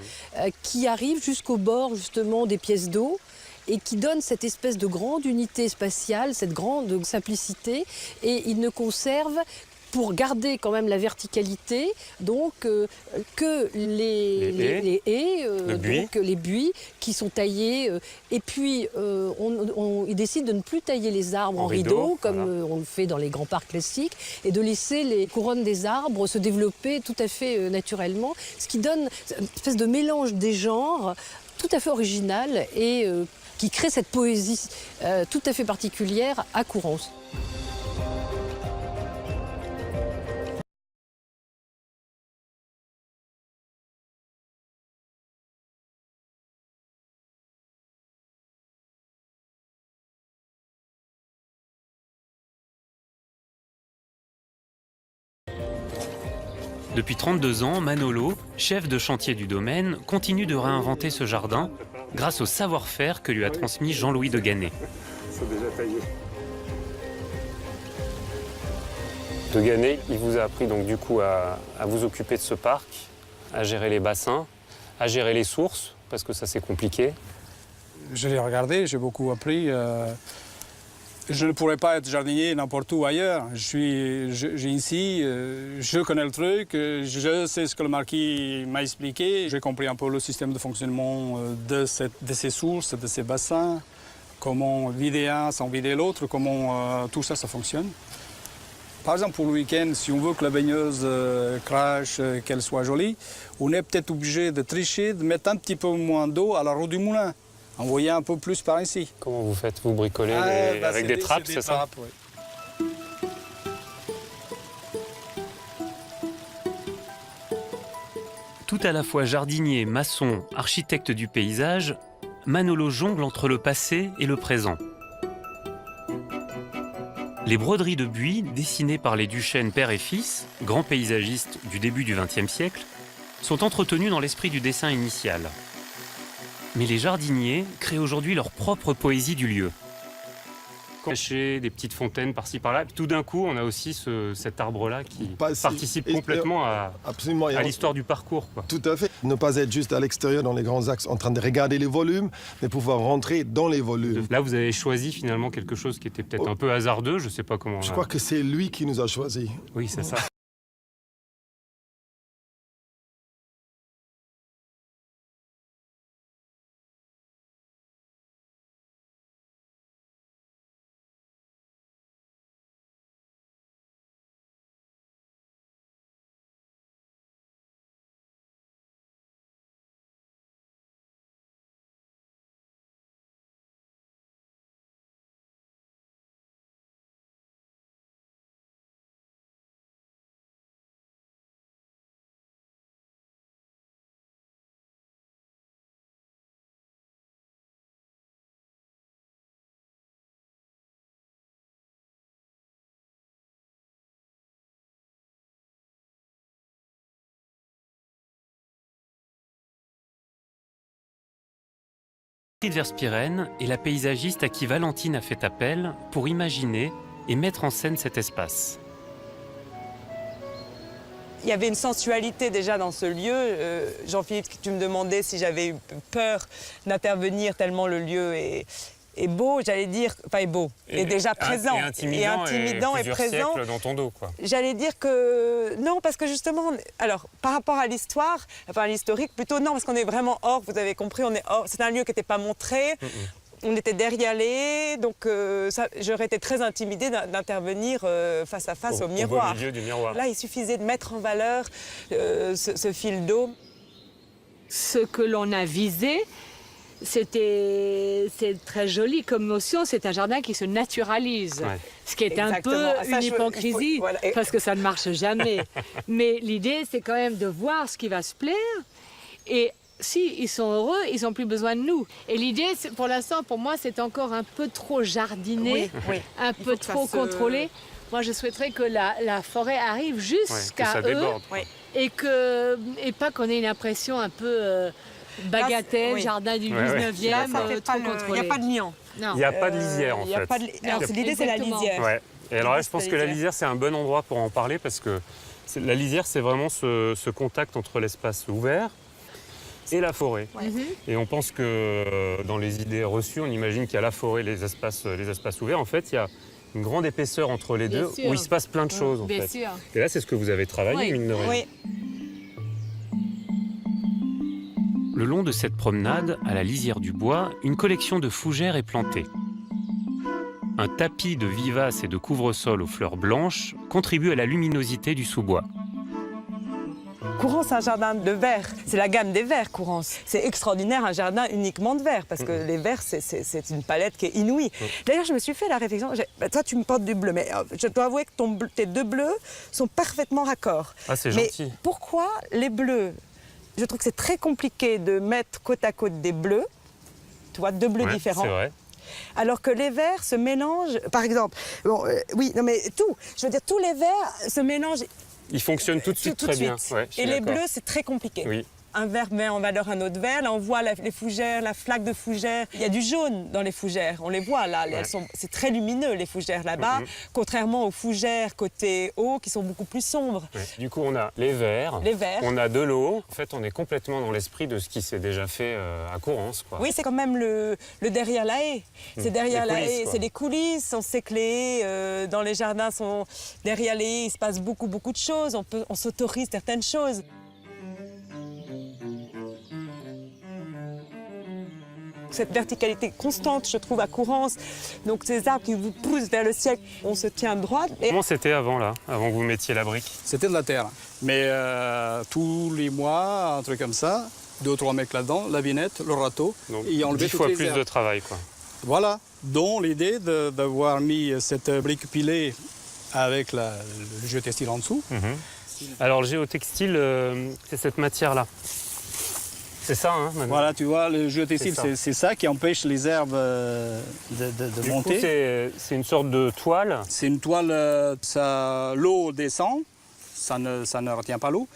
qui arrive jusqu'au bord justement des pièces d'eau, et qui donne cette espèce de grande unité spatiale, cette grande simplicité, et il ne conserve, pour garder quand même la verticalité, donc que les haies, donc les buis qui sont taillés, et puis il décide de ne plus tailler les arbres en rideau, comme on le fait dans les grands parcs classiques, et de laisser les couronnes des arbres se développer tout à fait naturellement, ce qui donne une espèce de mélange des genres tout à fait original et qui crée cette poésie tout à fait particulière à Courrens. Depuis 32 ans, Manolo, chef de chantier du domaine, continue de réinventer ce jardin grâce au savoir-faire que lui a transmis Jean-Louis de Gannet. De Gannet, il vous a appris donc du coup à vous occuper de ce parc, à gérer les bassins, à gérer les sources, parce que ça c'est compliqué. Je l'ai regardé, j'ai beaucoup appris. Je ne pourrais pas être jardinier n'importe où ailleurs. J'ai ici, je connais le truc, je sais ce que le marquis m'a expliqué. J'ai compris un peu le système de fonctionnement de ces sources, de ces bassins, comment vider un sans vider l'autre, comment tout ça fonctionne. Par exemple, pour le week-end, si on veut que la baigneuse crache, qu'elle soit jolie, on est peut-être obligé de tricher, de mettre un petit peu moins d'eau à la roue du moulin. Envoyer un peu plus par ici. Comment vous faites? Vous bricolez avec des trappes, c'est ça? Oui. Tout à la fois jardinier, maçon, architecte du paysage, Manolo jongle entre le passé et le présent. Les broderies de buis, dessinées par les Duchesne père et fils, grands paysagistes du début du XXe siècle, sont entretenues dans l'esprit du dessin initial. Mais les jardiniers créent aujourd'hui leur propre poésie du lieu. Cacher des petites fontaines par-ci par-là. Tout d'un coup, on a aussi cet arbre-là qui participe complètement à l'histoire du parcours, quoi. Tout à fait. Ne pas être juste à l'extérieur dans les grands axes en train de regarder les volumes, mais pouvoir rentrer dans les volumes. Là, vous avez choisi finalement quelque chose qui était peut-être un peu hasardeux, je ne sais pas comment. Je crois que c'est lui qui nous a choisis. Oui, c'est ça. Astrid Verspieren est la paysagiste à qui Valentine a fait appel pour imaginer et mettre en scène cet espace. Il y avait une sensualité déjà dans ce lieu. Jean-Philippe, tu me demandais si j'avais eu peur d'intervenir tellement le lieu est beau, j'allais dire, enfin est beau, est déjà présent, et intimidant et présent. Siècles dans ton dos, quoi. J'allais dire que non, parce que justement, alors par rapport à l'histoire, enfin à l'historique plutôt, non, parce qu'on est vraiment hors, vous avez compris, on est hors, c'est un lieu qui n'était pas montré. On était derrière les, donc j'aurais été très intimidée d'intervenir face à face au miroir. Au milieu du miroir. Là, il suffisait de mettre en valeur ce fil d'eau. Ce que l'on a visé, c'est très joli comme notion, c'est un jardin qui se naturalise. Ouais. Ce qui est Exactement. un peu une hypocrisie, voilà. parce que ça ne marche jamais. Mais l'idée, c'est quand même de voir ce qui va se plaire. Et si ils sont heureux, ils n'ont plus besoin de nous. Et l'idée, pour l'instant, pour moi, c'est encore un peu trop jardiné, un peu trop contrôlé. Moi, je souhaiterais que la forêt arrive jusqu'à eux et pas qu'on ait une impression un peu bagatelle, jardin du 19e, trop contrôlé. Il n'y a pas de liant. Il n'y a pas de lisière, en fait. L'idée, c'est la lisière. Ouais. Et alors là, je pense que la lisière, c'est un bon endroit pour en parler parce que la lisière, c'est vraiment ce contact entre l'espace ouvert et la forêt. Et on pense que dans les idées reçues, on imagine qu'il y a la forêt, les espaces ouverts. En fait, il y a une grande épaisseur entre les deux où il se passe plein de choses. En fait. Sûr. Et là, c'est ce que vous avez travaillé, mine de rien. Oui. Le long de cette promenade, à la lisière du bois, une collection de fougères est plantée. Un tapis de vivaces et de couvre-sol aux fleurs blanches contribue à la luminosité du sous-bois. Courance, c'est un jardin de verre. C'est la gamme des verts, Courance. C'est extraordinaire, un jardin uniquement de verre, parce que les verts, c'est une palette qui est inouïe. D'ailleurs, je me suis fait la réflexion, toi, tu me portes du bleu, mais je dois avouer que tes deux bleus sont parfaitement raccords. Ah, c'est mais gentil. Pourquoi les bleus? Je trouve que c'est très compliqué de mettre côte à côte des bleus, tu vois, deux bleus différents. C'est vrai. Alors que les verts se mélangent, par exemple, je veux dire, tous les verts se mélangent. Il fonctionne tout de suite très bien. Ouais, et les bleus, c'est très compliqué. Oui. Un vert met en valeur un autre vert. Là, on voit les fougères, la flaque de fougères. Il y a du jaune dans les fougères. On les voit là. C'est très lumineux, les fougères là-bas. Contrairement aux fougères côté haut qui sont beaucoup plus sombres. Ouais. Du coup, on a les verts. On a de l'eau. En fait, on est complètement dans l'esprit de ce qui s'est déjà fait à Courance, quoi. Oui, c'est quand même le derrière la haie. C'est derrière la haie. C'est les coulisses. On sait que les haies dans les jardins sont derrière les haies. Il se passe beaucoup de choses. On s'autorise certaines choses. Cette verticalité constante, je trouve, à Courance. Donc ces arbres qui vous poussent vers le ciel, on se tient droit. Comment c'était avant, là, avant que vous mettiez la brique? C'était de la terre. Mais tous les mois, un truc comme ça, 2 ou 3 mecs là-dedans, la vinette, le râteau, donc, et enlever 10 fois toutes les plus herbes. de travail, quoi. Voilà, dont l'idée d'avoir mis cette brique pilée avec le géotextile en dessous. Alors le géotextile, c'est cette matière-là. C'est ça, hein, maintenant. Voilà, tu vois, le géotextile, c'est ça qui empêche les herbes de monter. C'est une sorte de toile. C'est une toile, l'eau descend, ça ne retient pas l'eau,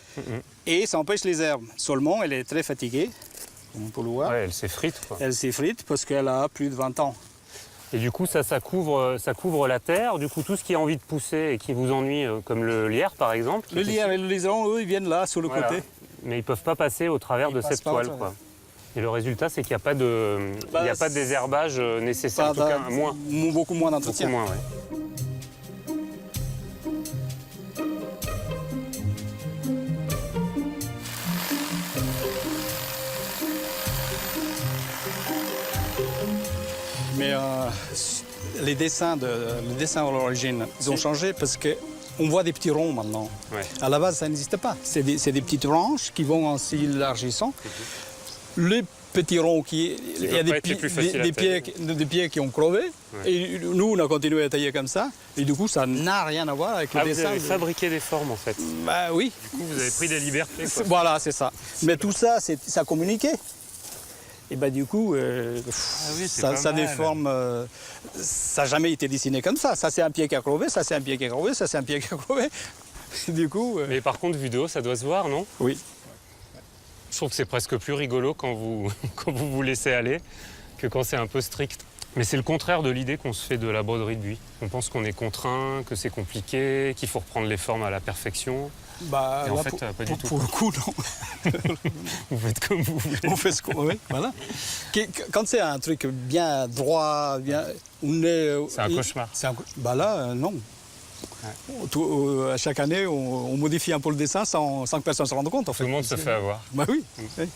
et ça empêche les herbes. Seulement, elle est très fatiguée, on peut le voir. Ouais, elle s'effrite, quoi. Elle s'effrite parce qu'elle a plus de 20 ans. Et du coup, ça couvre la terre. Du coup, tout ce qui a envie de pousser et qui vous ennuie, comme le lierre, par exemple. Le lierre et le liseron, eux, ils viennent là, sur le côté. Mais ils ne peuvent pas passer au travers de cette toile, quoi. Et le résultat, c'est qu'il n'y a pas de désherbage nécessaire, en tout cas, moins. Beaucoup moins d'entretien. Beaucoup moins, ouais. Mais les dessins à l'origine, ils ont changé parce qu'on voit des petits ronds maintenant. Ouais. À la base, ça n'existait pas. C'est des petites branches qui vont en s'élargissant. Les petits ronds, il y a des pieds qui ont crevé. Ouais. Et nous, on a continué à tailler comme ça. Et du coup, ça n'a rien à voir avec le dessin. Vous avez fabriqué des formes, en fait. Bah oui. Du coup, vous avez pris des libertés, quoi. Voilà, c'est ça. Mais tout ça, ça communiquait. Et bah du coup, ça déforme. Ça n'a jamais été dessiné comme ça. Ça, c'est un pied qui a crevé, ça, c'est un pied qui a crevé, ça, c'est un pied qui a crevé. Du coup. Mais par contre, vue de haut, ça doit se voir, non? Oui. Je trouve que c'est presque plus rigolo quand vous vous laissez aller. que quand c'est un peu strict. Mais c'est le contraire de l'idée qu'on se fait de la broderie de buis. On pense qu'on est contraint, que c'est compliqué, qu'il faut reprendre les formes à la perfection. Bah, Et en là, fait, pas du tout. Pour le coup, non. Vous faites comme vous voulez. On fait ce qu'on veut, voilà. Quand c'est un truc bien droit, bien, on est... C'est un cauchemar. Bah là, non. Ouais. À chaque année, on modifie un peu le dessin sans que personne se rende compte. En fait. Tout le monde se fait avoir. Bah oui. Oui.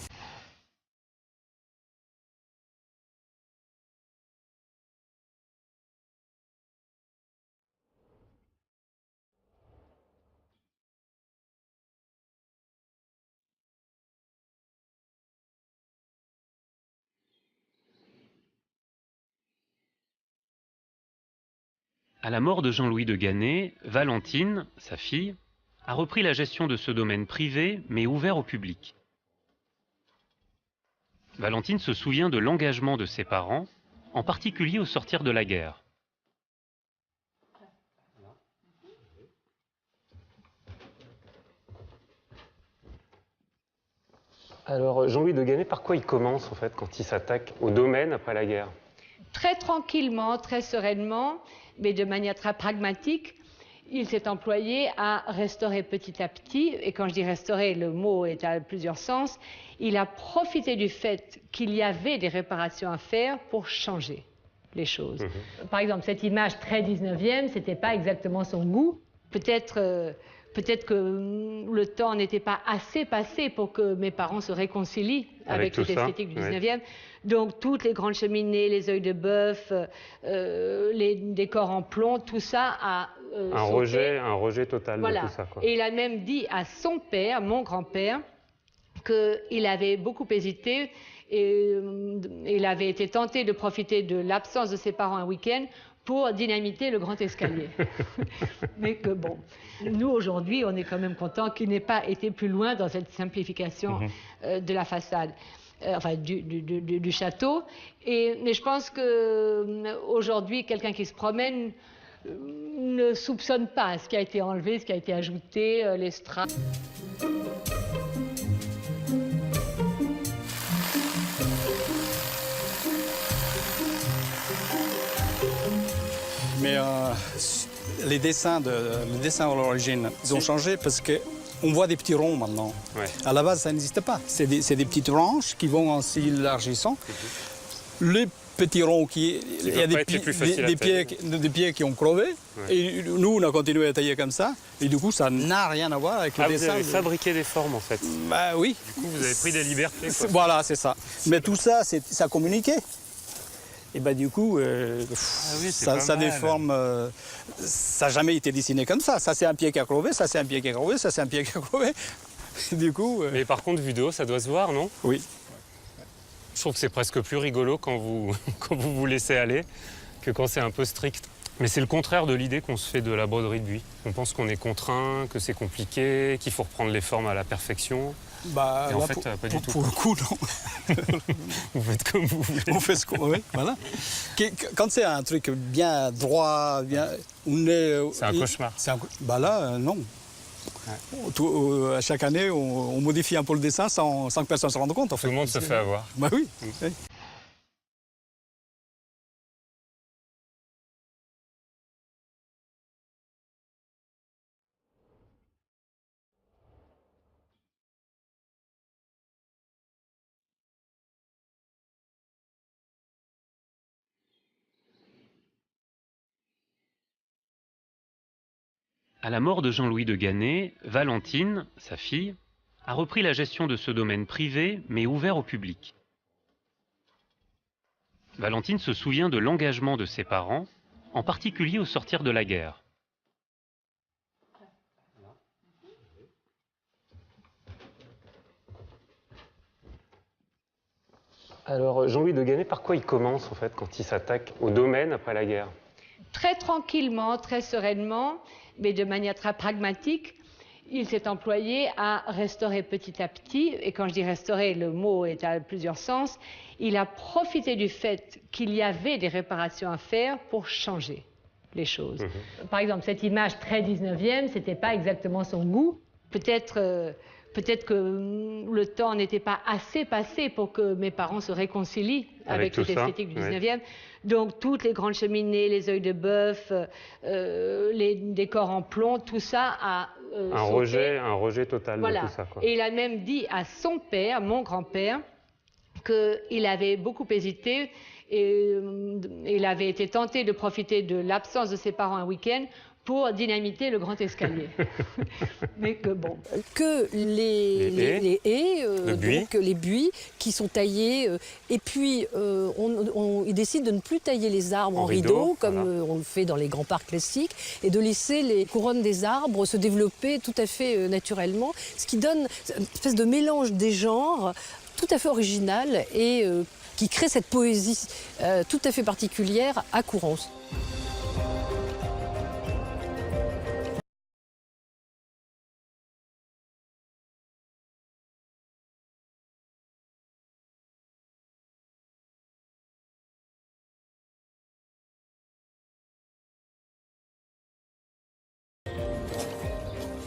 À la mort de Jean-Louis de Ganay, Valentine, sa fille, a repris la gestion de ce domaine privé, mais ouvert au public. Valentine se souvient de l'engagement de ses parents, en particulier au sortir de la guerre. Alors, Jean-Louis de Ganay, par quoi il commence en fait quand il s'attaque au domaine après la guerre? Très tranquillement, très sereinement, mais de manière très pragmatique, il s'est employé à restaurer petit à petit. Et quand je dis restaurer, le mot est à plusieurs sens. Il a profité du fait qu'il y avait des réparations à faire pour changer les choses. Par exemple, cette image très 19e, ce n'était pas exactement son goût. Peut-être que le temps n'était pas assez passé pour que mes parents se réconcilient avec cette esthétique du 19e. Donc, toutes les grandes cheminées, les œils de bœuf, les décors en plomb, tout ça a un rejet total de tout ça. Quoi. Et il a même dit à son père, mon grand-père, qu'il avait beaucoup hésité et il avait été tenté de profiter de l'absence de ses parents un week-end pour dynamiter le grand escalier. Mais que bon, nous aujourd'hui, on est quand même content qu'il n'ait pas été plus loin dans cette simplification de la façade, enfin du château. Mais je pense qu'aujourd'hui, quelqu'un qui se promène ne soupçonne pas ce qui a été enlevé, ce qui a été ajouté, les strates. Mais les dessins à l'origine, ils ont changé parce qu'on voit des petits ronds maintenant. Ouais. À la base, ça n'existait pas. C'est des petites branches qui vont en s'élargissant. Les petits ronds, il y a des pieds qui ont crevé. Ouais. Et nous, on a continué à tailler comme ça. Et du coup, ça n'a rien à voir avec le dessin. Vous avez fabriqué des formes, en fait. Bah oui. Du coup, vous avez pris des libertés. Quoi. Voilà, c'est ça. Mais tout ça, ça communiquait. Et bah du coup, ça déforme. Ça n'a jamais été dessiné comme ça. Ça, c'est un pied qui a crevé, ça, c'est un pied qui a crevé, ça, c'est un pied qui a crevé. Du coup. Mais par contre, vu de haut, ça doit se voir, non? Oui. Je trouve que c'est presque plus rigolo quand vous laissez aller que quand c'est un peu strict. Mais c'est le contraire de l'idée qu'on se fait de la broderie de buis. On pense qu'on est contraint, que c'est compliqué, qu'il faut reprendre les formes à la perfection. Bah, et en fait, pas du tout. Pour le coup, non. Vous faites comme vous voulez. On fait ce qu'on veut, voilà. Quand c'est un truc bien droit, bien, on est... C'est un cauchemar. Bah là, non. Ouais. À chaque année, on modifie un peu le dessin sans que personne se rende compte. En fait. Tout le monde se fait avoir. Bah oui. Oui. À la mort de Jean-Louis de Ganay, Valentine, sa fille, a repris la gestion de ce domaine privé, mais ouvert au public. Valentine se souvient de l'engagement de ses parents, en particulier au sortir de la guerre. Alors, Jean-Louis de Ganay, par quoi il commence en fait quand il s'attaque au domaine après la guerre? Très tranquillement, très sereinement, mais de manière très pragmatique, il s'est employé à restaurer petit à petit. Et quand je dis restaurer, le mot est à plusieurs sens. Il a profité du fait qu'il y avait des réparations à faire pour changer les choses. Par exemple, cette image très 19e, ce n'était pas exactement son goût. Peut-être peut-être que le temps n'était pas assez passé pour que mes parents se réconcilient avec cette esthétique du 19e. Donc toutes les grandes cheminées, les œils de bœuf, les décors en plomb, tout ça a un rejet total de tout ça, quoi. Et il a même dit à son père, mon grand-père, qu'il avait beaucoup hésité et il avait été tenté de profiter de l'absence de ses parents un week-end pour dynamiter le grand escalier. Mais que bon. Que les haies, donc les buis qui sont taillés, et puis il décide de ne plus tailler les arbres en rideaux, comme on le fait dans les grands parcs classiques, et de laisser les couronnes des arbres se développer tout à fait naturellement, ce qui donne une espèce de mélange des genres tout à fait original et qui crée cette poésie tout à fait particulière à Courrens.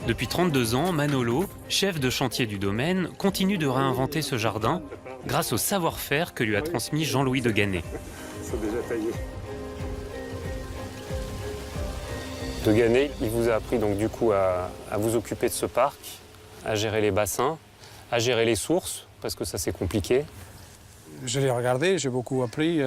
Depuis 32 ans, Manolo, chef de chantier du domaine, continue de réinventer ce jardin grâce au savoir-faire que lui a transmis Jean-Louis de Ganay. De Ganay, il vous a appris donc du coup à vous occuper de ce parc, à gérer les bassins, à gérer les sources, parce que ça c'est compliqué. Je l'ai regardé, j'ai beaucoup appris.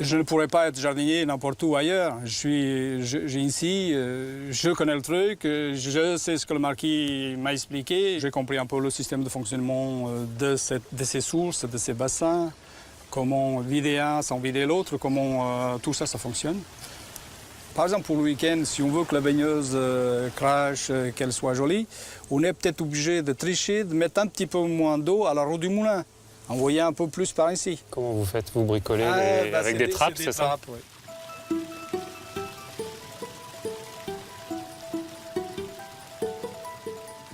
Je ne pourrais pas être jardinier n'importe où ailleurs. Ici, je connais le truc, je sais ce que le marquis m'a expliqué. J'ai compris un peu le système de fonctionnement de ces sources, de ces bassins, comment vider un sans vider l'autre, comment tout ça fonctionne. Par exemple, pour le week-end, si on veut que la baigneuse crache, qu'elle soit jolie, on est peut-être obligé de tricher, de mettre un petit peu moins d'eau à la roue du moulin. Envoyer un peu plus par ici. Comment vous faites? Vous bricolez avec des trappes, c'est ça? Oui.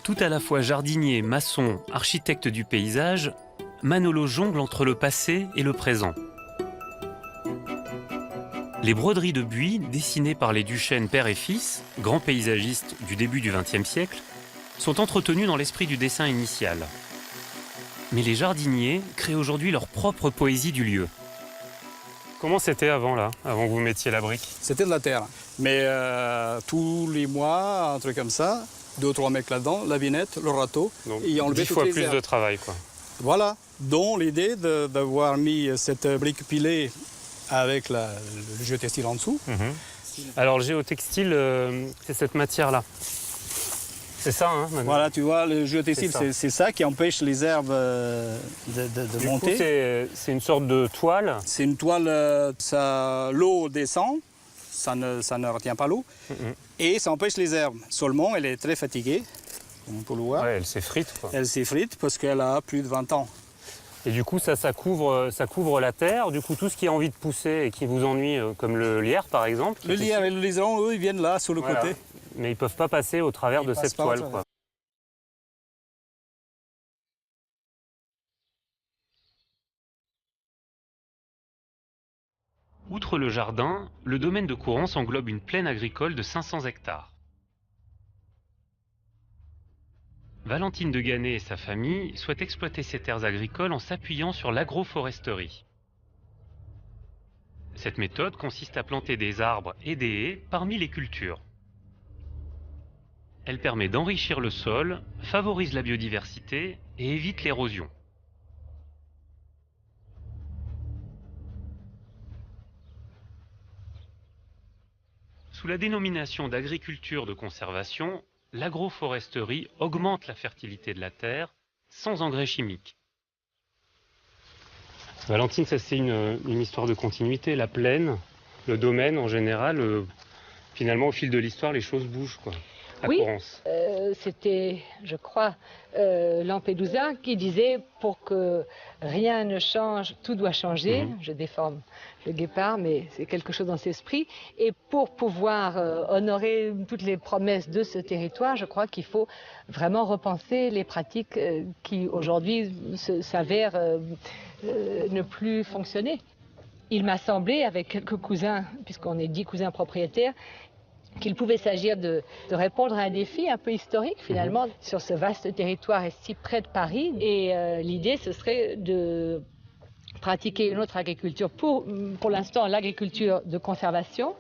Tout à la fois jardinier, maçon, architecte du paysage, Manolo jongle entre le passé et le présent. Les broderies de buis, dessinées par les Duchesne père et fils, grands paysagistes du début du XXe siècle, sont entretenues dans l'esprit du dessin initial. Mais les jardiniers créent aujourd'hui leur propre poésie du lieu. Comment c'était avant que vous mettiez la brique? C'était de la terre. Mais tous les mois, un truc comme ça, 2 ou 3 mecs là-dedans, la vinette, le râteau, donc, et enlever 10 fois toutes les plus herbes. de travail, quoi. Voilà, dont l'idée d'avoir mis cette brique pilée avec le géotextile en dessous. Alors le géotextile, c'est cette matière-là. C'est ça, hein, Manu? Voilà, tu vois, le géotextile, c'est ça qui empêche les herbes de monter. C'est une sorte de toile. C'est une toile, l'eau descend, ça ne retient pas l'eau, et ça empêche les herbes. Seulement, elle est très fatiguée, comme on peut le voir. Ouais, elle s'effrite, quoi. Elle s'effrite parce qu'elle a plus de 20 ans. Et du coup, ça couvre la terre. Du coup, tout ce qui a envie de pousser et qui vous ennuie, comme le lierre, par exemple. Le lierre et le liseron, eux, ils viennent là, sur le côté. Mais ils ne peuvent pas passer au travers de cette toile, quoi. Outre le jardin, le domaine de Courrens englobe une plaine agricole de 500 hectares. Valentine de Ganay et sa famille souhaitent exploiter ces terres agricoles en s'appuyant sur l'agroforesterie. Cette méthode consiste à planter des arbres et des haies parmi les cultures. Elle permet d'enrichir le sol, favorise la biodiversité et évite l'érosion. Sous la dénomination d'agriculture de conservation, l'agroforesterie augmente la fertilité de la terre sans engrais chimiques. Valentine, ça c'est une histoire de continuité. La plaine, le domaine en général, finalement au fil de l'histoire, les choses bougent, quoi. Oui, c'était, je crois, Lampedusa qui disait « pour que rien ne change, tout doit changer ». Je déforme le guépard, mais c'est quelque chose dans cet esprit. Et pour pouvoir honorer toutes les promesses de ce territoire, je crois qu'il faut vraiment repenser les pratiques qui aujourd'hui s'avèrent ne plus fonctionner. Il m'a semblé, avec quelques cousins, puisqu'on est 10 cousins propriétaires, qu'il pouvait s'agir de répondre à un défi un peu historique finalement sur ce vaste territoire et si près de Paris. Et l'idée, ce serait de pratiquer une autre agriculture, pour l'instant l'agriculture de conservation,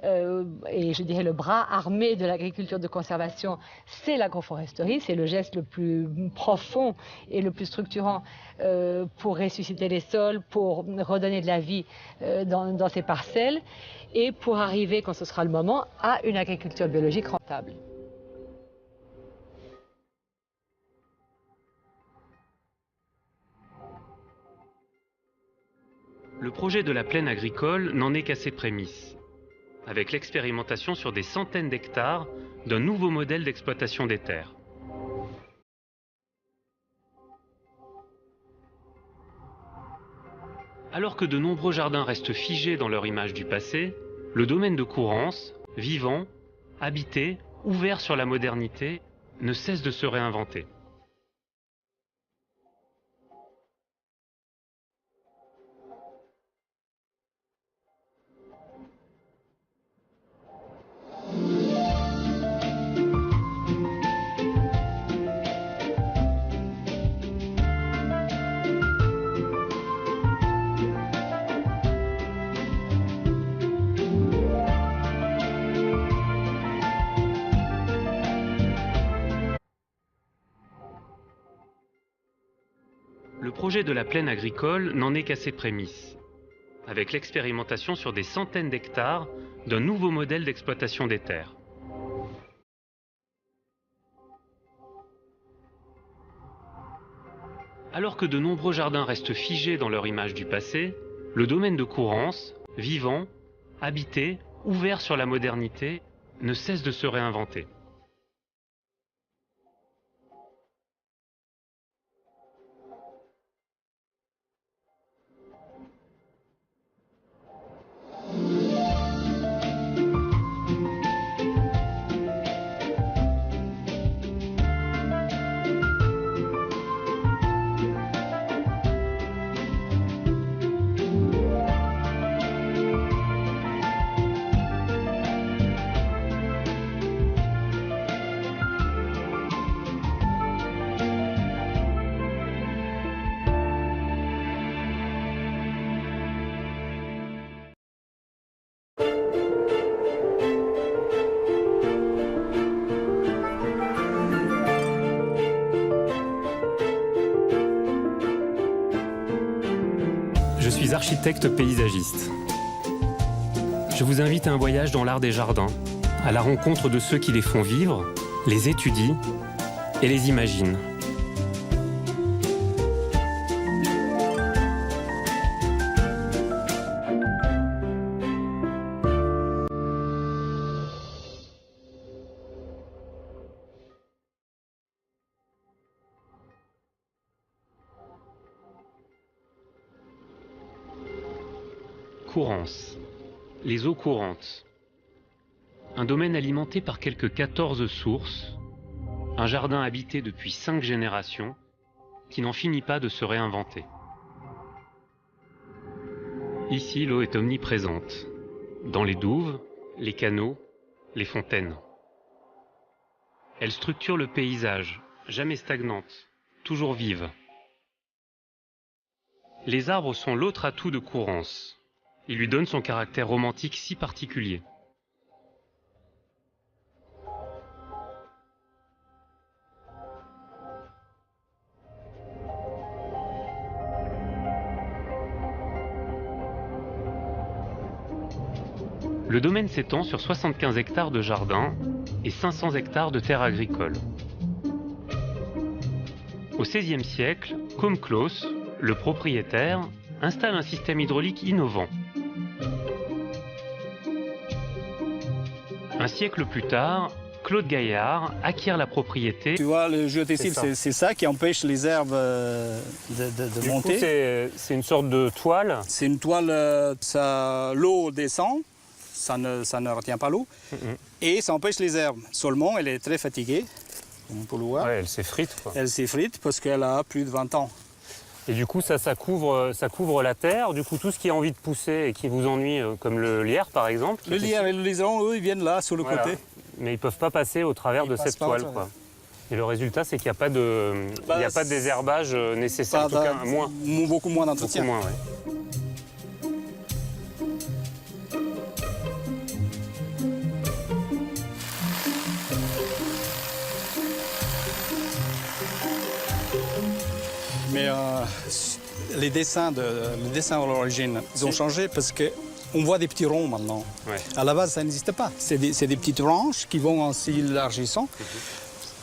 et je dirais le bras armé de l'agriculture de conservation, c'est l'agroforesterie, c'est le geste le plus profond et le plus structurant pour ressusciter les sols, pour redonner de la vie dans ces parcelles, et pour arriver, quand ce sera le moment, à une agriculture biologique rentable. Le projet de la plaine agricole n'en est qu'à ses prémices, avec l'expérimentation sur des centaines d'hectares d'un nouveau modèle d'exploitation des terres. Alors que de nombreux jardins restent figés dans leur image du passé, le domaine de Courrance, vivant, habité, ouvert sur la modernité, ne cesse de se réinventer. Le projet de la plaine agricole n'en est qu'à ses prémices, avec l'expérimentation sur des centaines d'hectares d'un nouveau modèle d'exploitation des terres. Alors que de nombreux jardins restent figés dans leur image du passé, le domaine de Courrance, vivant, habité, ouvert sur la modernité, ne cesse de se réinventer. Je suis architecte paysagiste. Je vous invite à un voyage dans l'art des jardins, à la rencontre de ceux qui les font vivre, les étudient et les imaginent. Courrance, les eaux courantes. Un domaine alimenté par quelques 14 sources, un jardin habité depuis 5 générations, qui n'en finit pas de se réinventer. Ici, l'eau est omniprésente, dans les douves, les canaux, les fontaines. Elle structure le paysage, jamais stagnante, toujours vive. Les arbres sont l'autre atout de Courrance. Il lui donne son caractère romantique si particulier. Le domaine s'étend sur 75 hectares de jardins et 500 hectares de terres agricoles. Au XVIe siècle, Côme Clos, le propriétaire, installe un système hydraulique innovant. Un siècle plus tard, Claude Gaillard acquiert la propriété. Tu vois, le géotextile, c'est ça qui empêche les herbes de monter. C'est une sorte de toile. C'est une toile, l'eau descend, ça ne retient pas l'eau, et ça empêche les herbes. Seulement, elle est très fatiguée, comme on peut le voir. Ouais, elle s'effrite, quoi. Elle s'effrite parce qu'elle a plus de 20 ans. Et du coup, ça couvre la terre. Du coup, tout ce qui a envie de pousser et qui vous ennuie, comme le lierre par exemple. Le lierre et le liseron, eux, ils viennent là, sur le Voilà. côté. Mais ils ne peuvent pas passer au travers de cette toile, quoi. Et le résultat, c'est qu'il n'y a pas de, il n'y a pas de désherbage nécessaire, en tout cas, moins. Beaucoup moins d'entretien. Beaucoup moins, ouais. Mais les dessins à l'origine, ils ont changé parce qu'on voit des petits ronds maintenant. Ouais. À la base, ça n'existait pas. C'est des petites branches qui vont en s'élargissant.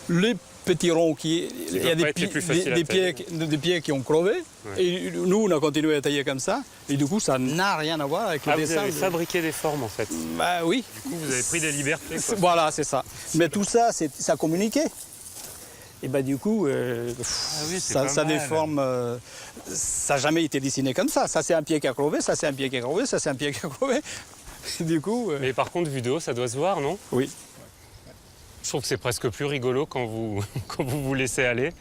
Les petits ronds, il y a des pieds qui ont crevé. Ouais. Et nous, on a continué à tailler comme ça. Et du coup, ça n'a rien à voir avec le dessin. Vous avez fabriqué des formes, en fait. Bah oui. Du coup, vous avez pris des libertés, quoi. Voilà, c'est ça. Mais tout ça, ça communiquait. Et ben du coup, ça déforme. Ça n'a jamais été dessiné comme ça. Ça, c'est un pied qui a crevé, ça, c'est un pied qui a crevé, ça, c'est un pied qui a crevé. Du coup. Mais par contre, vu de haut, ça doit se voir, non? Oui. Je trouve que c'est presque plus rigolo quand vous vous laissez aller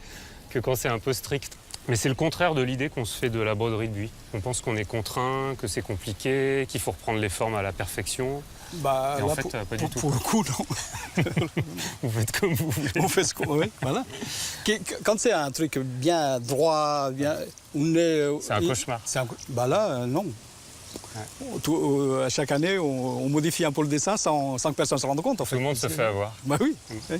que quand c'est un peu strict. Mais c'est le contraire de l'idée qu'on se fait de la broderie de buis. On pense qu'on est contraint, que c'est compliqué, qu'il faut reprendre les formes à la perfection. Bah, et en là, fait, pas du tout. Pour le coup, non. Vous faites comme vous voulez. On fait ce qu'on veut, voilà. Quand c'est un truc bien droit, bien... C'est un cauchemar. Bah là, non. Ouais. À chaque année, on modifie un peu le dessin sans que personne ne se rende compte. En fait. Tout le monde se fait avoir. Bah oui. Oui.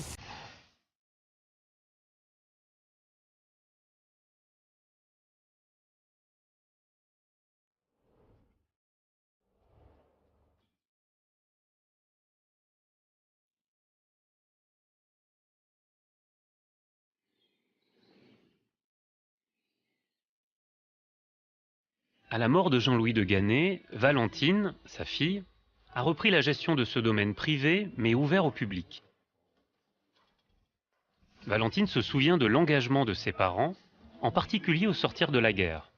À la mort de Jean-Louis de Ganay, Valentine, sa fille, a repris la gestion de ce domaine privé, mais ouvert au public. Valentine se souvient de l'engagement de ses parents, en particulier au sortir de la guerre.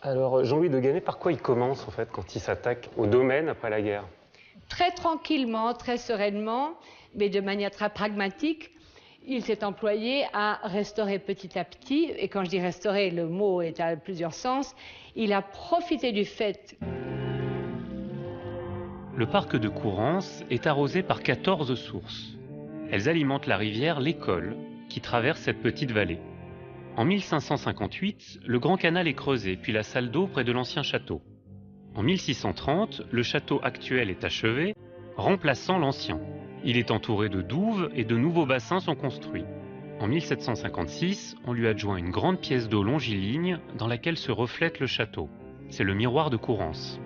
Alors, Jean-Louis de Ganay, par quoi il commence, en fait, quand il s'attaque au domaine après la guerre? Très tranquillement, très sereinement, mais de manière très pragmatique, il s'est employé à restaurer petit à petit. Et quand je dis restaurer, le mot est à plusieurs sens. Il a profité du fait. Le parc de Courrance est arrosé par 14 sources. Elles alimentent la rivière l'École, qui traverse cette petite vallée. En 1558, le Grand Canal est creusé, puis la salle d'eau près de l'ancien château. En 1630, le château actuel est achevé, remplaçant l'ancien. Il est entouré de douves et de nouveaux bassins sont construits. En 1756, on lui adjoint une grande pièce d'eau longiligne dans laquelle se reflète le château. C'est le miroir de Courrance.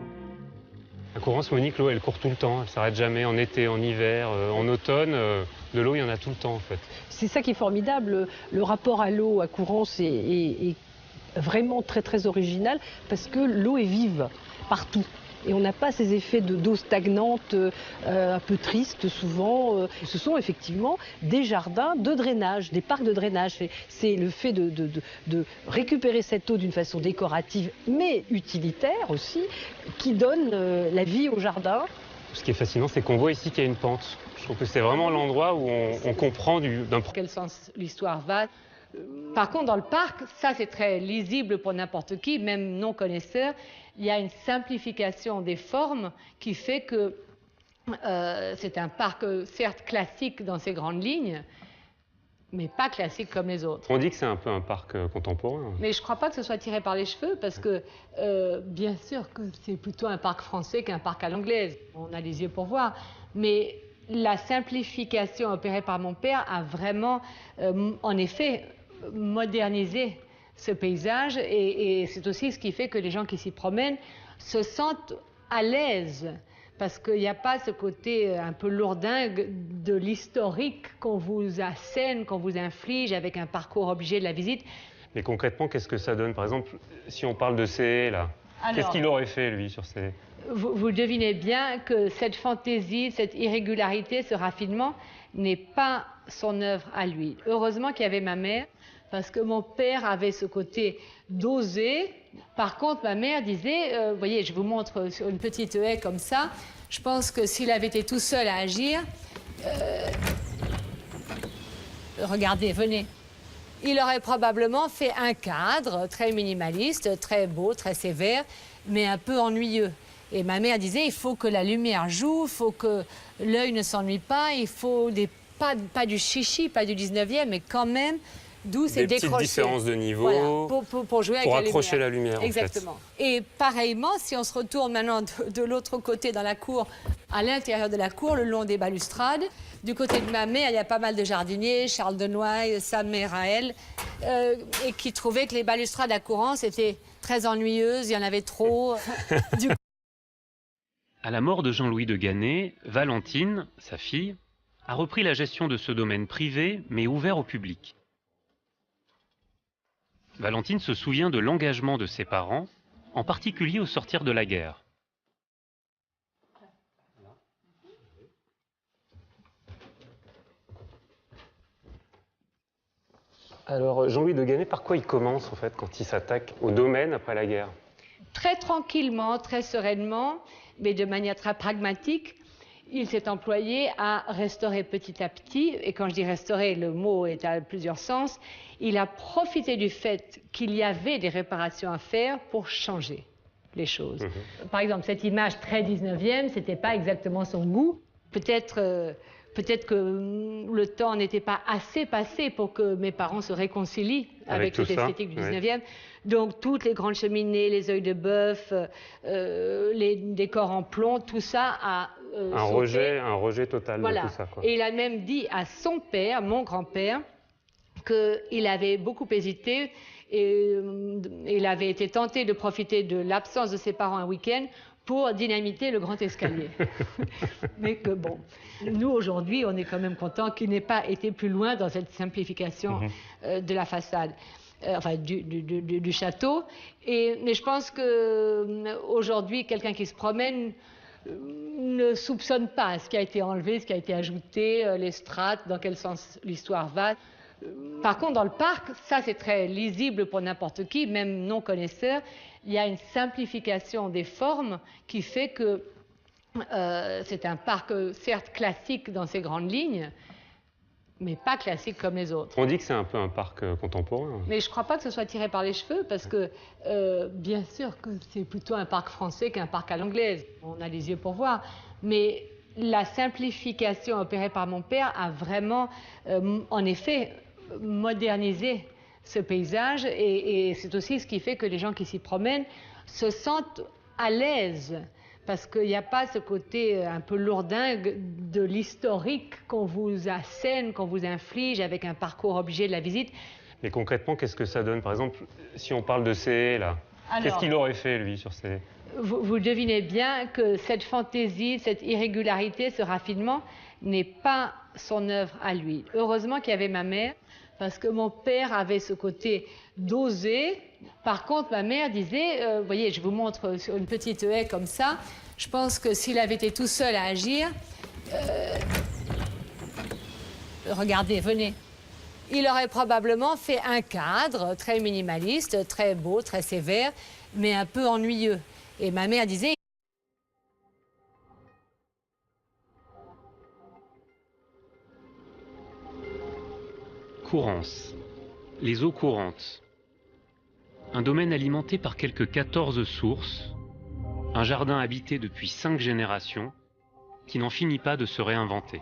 À Courrance, Monique, l'eau, elle court tout le temps, elle ne s'arrête jamais, en été, en hiver, en automne. De l'eau, il y en a tout le temps, en fait. C'est ça qui est formidable. Le rapport à l'eau à Courrance est vraiment très, très original parce que l'eau est vive partout. Et on n'a pas ces effets d'eau stagnante, un peu triste souvent. Ce sont effectivement des jardins de drainage, des parcs de drainage. C'est le fait de récupérer cette eau d'une façon décorative, mais utilitaire aussi, qui donne la vie au jardin. Ce qui est fascinant, c'est qu'on voit ici qu'il y a une pente. Je trouve que c'est vraiment l'endroit où on comprend dans quel sens l'histoire va. Par contre, dans le parc, ça c'est très lisible pour n'importe qui, même non connaisseur. Il y a une simplification des formes qui fait que c'est un parc certes classique dans ses grandes lignes, mais pas classique comme les autres. On dit que c'est un peu un parc contemporain. Mais je ne crois pas que ce soit tiré par les cheveux, parce que bien sûr que c'est plutôt un parc français qu'un parc à l'anglaise. On a les yeux pour voir. Mais la simplification opérée par mon père a vraiment, en effet, modernisé ce paysage. Et c'est aussi ce qui fait que les gens qui s'y promènent se sentent à l'aise. Parce qu'il n'y a pas ce côté un peu lourdingue de l'historique qu'on vous assène, qu'on vous inflige avec un parcours obligé de la visite. Mais concrètement, qu'est-ce que ça donne? Par exemple, si on parle de C, là, qu'est-ce qu'il aurait fait, lui, sur C? Vous devinez bien que cette fantaisie, cette irrégularité, ce raffinement n'est pas son œuvre à lui. Heureusement qu'il y avait ma mère, parce que mon père avait ce côté d'oser. Par contre, ma mère disait, voyez, je vous montre sur une petite haie comme ça, Je pense que s'il avait été tout seul à agir, regardez, venez. Il aurait probablement fait un cadre très minimaliste, très beau, très sévère, mais un peu ennuyeux. Et ma mère disait, il faut que la lumière joue, il faut que l'œil ne s'ennuie pas, il faut pas du chichi, pas du 19e, mais quand même douce et décrochée. Des petites différences de niveau, voilà, pour jouer avec accrocher la lumière. Exactement. En fait. Et pareillement, si on se retourne maintenant de l'autre côté dans la cour, à l'intérieur de la cour, le long des balustrades, du côté de ma mère, il y a pas mal de jardiniers, Charles de Noailles, sa mère à elle, et qui trouvaient que les balustrades à Courance étaient très ennuyeuses, il y en avait trop. À la mort de Jean-Louis de Ganay, Valentine, sa fille, a repris la gestion de ce domaine privé, mais ouvert au public. Valentine se souvient de l'engagement de ses parents, en particulier au sortir de la guerre. Alors, Jean-Louis de Ganay, par quoi il commence, en fait, quand il s'attaque au domaine après la guerre? Très tranquillement, très sereinement, mais de manière très pragmatique, il s'est employé à restaurer petit à petit. Et quand je dis restaurer, le mot est à plusieurs sens. Il a profité du fait qu'il y avait des réparations à faire pour changer les choses. Par exemple, cette image très 19e, ce n'était pas exactement son goût. Peut-être que le temps n'était pas assez passé pour que mes parents se réconcilient avec cette esthétique du 19e. Oui. Donc, toutes les grandes cheminées, les œils de bœuf, les décors en plomb, tout ça a un rejet total voilà. De tout ça. Quoi. Et il a même dit à son père, mon grand-père, qu'il avait beaucoup hésité et il avait été tenté de profiter de l'absence de ses parents un week-end pour dynamiter le grand escalier. Mais que bon, nous aujourd'hui, on est quand même content qu'il n'ait pas été plus loin dans cette simplification de la façade, enfin du château. Mais je pense qu'aujourd'hui, quelqu'un qui se promène ne soupçonne pas ce qui a été enlevé, ce qui a été ajouté, les strates, dans quel sens l'histoire va. Par contre, dans le parc, ça c'est très lisible pour n'importe qui, même non connaisseur. Il y a une simplification des formes qui fait que c'est un parc certes classique dans ses grandes lignes, mais pas classique comme les autres. On dit que c'est un peu un parc contemporain. Mais je ne crois pas que ce soit tiré par les cheveux, parce que bien sûr que c'est plutôt un parc français qu'un parc à l'anglaise. On a les yeux pour voir, mais la simplification opérée par mon père a vraiment, en effet, modernisé ce paysage, et c'est aussi ce qui fait que les gens qui s'y promènent se sentent à l'aise, parce qu'il n'y a pas ce côté un peu lourdingue de l'historique qu'on vous assène, qu'on vous inflige avec un parcours obligé de la visite. Mais concrètement, qu'est-ce que ça donne? Par exemple, si on parle de Céé, là, qu'est-ce qu'il aurait fait, lui, sur Céé? Vous devinez bien que cette fantaisie, cette irrégularité, ce raffinement n'est pas son œuvre à lui. Heureusement qu'il y avait ma mère, parce que mon père avait ce côté d'oser. Par contre, ma mère disait, vous voyez, je vous montre sur une petite haie comme ça, je pense que s'il avait été tout seul à agir, regardez, venez. Il aurait probablement fait un cadre très minimaliste, très beau, très sévère, mais un peu ennuyeux. Et ma mère disait... Courance. Les eaux courantes. Un domaine alimenté par quelques 14 sources, un jardin habité depuis 5 générations, qui n'en finit pas de se réinventer.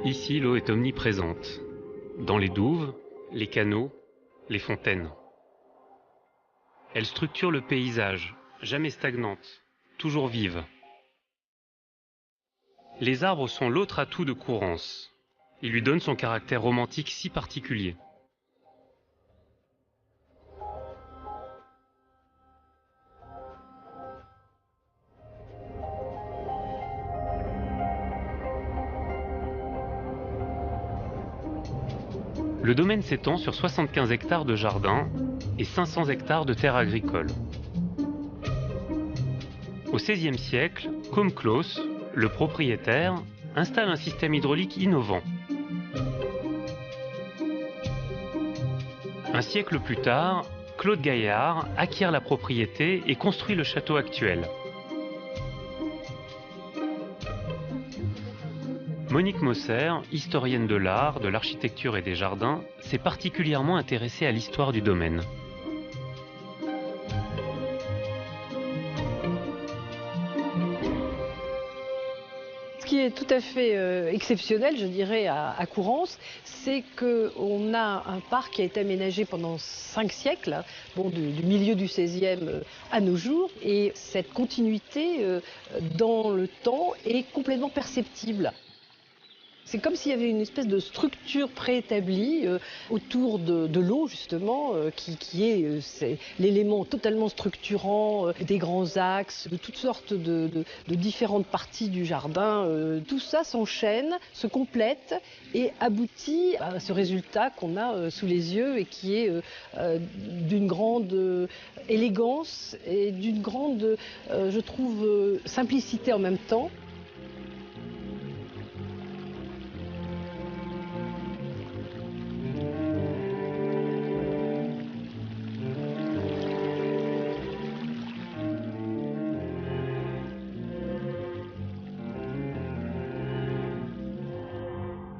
Ici, l'eau est omniprésente, dans les douves, les canaux, les fontaines. Elle structure le paysage, jamais stagnante, toujours vive. Les arbres sont l'autre atout de Courance. Ils lui donnent son caractère romantique si particulier. Le domaine s'étend sur 75 hectares de jardin et 500 hectares de terres agricoles. Au XVIe siècle, Côme Clos, le propriétaire, installe un système hydraulique innovant. Un siècle plus tard, Claude Gaillard acquiert la propriété et construit le château actuel. Monique Mosser, historienne de l'art, de l'architecture et des jardins, s'est particulièrement intéressée à l'histoire du domaine. Ce qui est tout à fait exceptionnel, je dirais, à Courrens, c'est qu'on a un parc qui a été aménagé pendant 5 siècles, bon, du milieu du XVIe à nos jours, et cette continuité dans le temps est complètement perceptible. C'est comme s'il y avait une espèce de structure préétablie autour de l'eau, justement, qui est l'élément totalement structurant des grands axes, de toutes sortes de différentes parties du jardin. Tout ça s'enchaîne, se complète et aboutit à ce résultat qu'on a sous les yeux et qui est d'une grande élégance et d'une grande, je trouve, simplicité en même temps.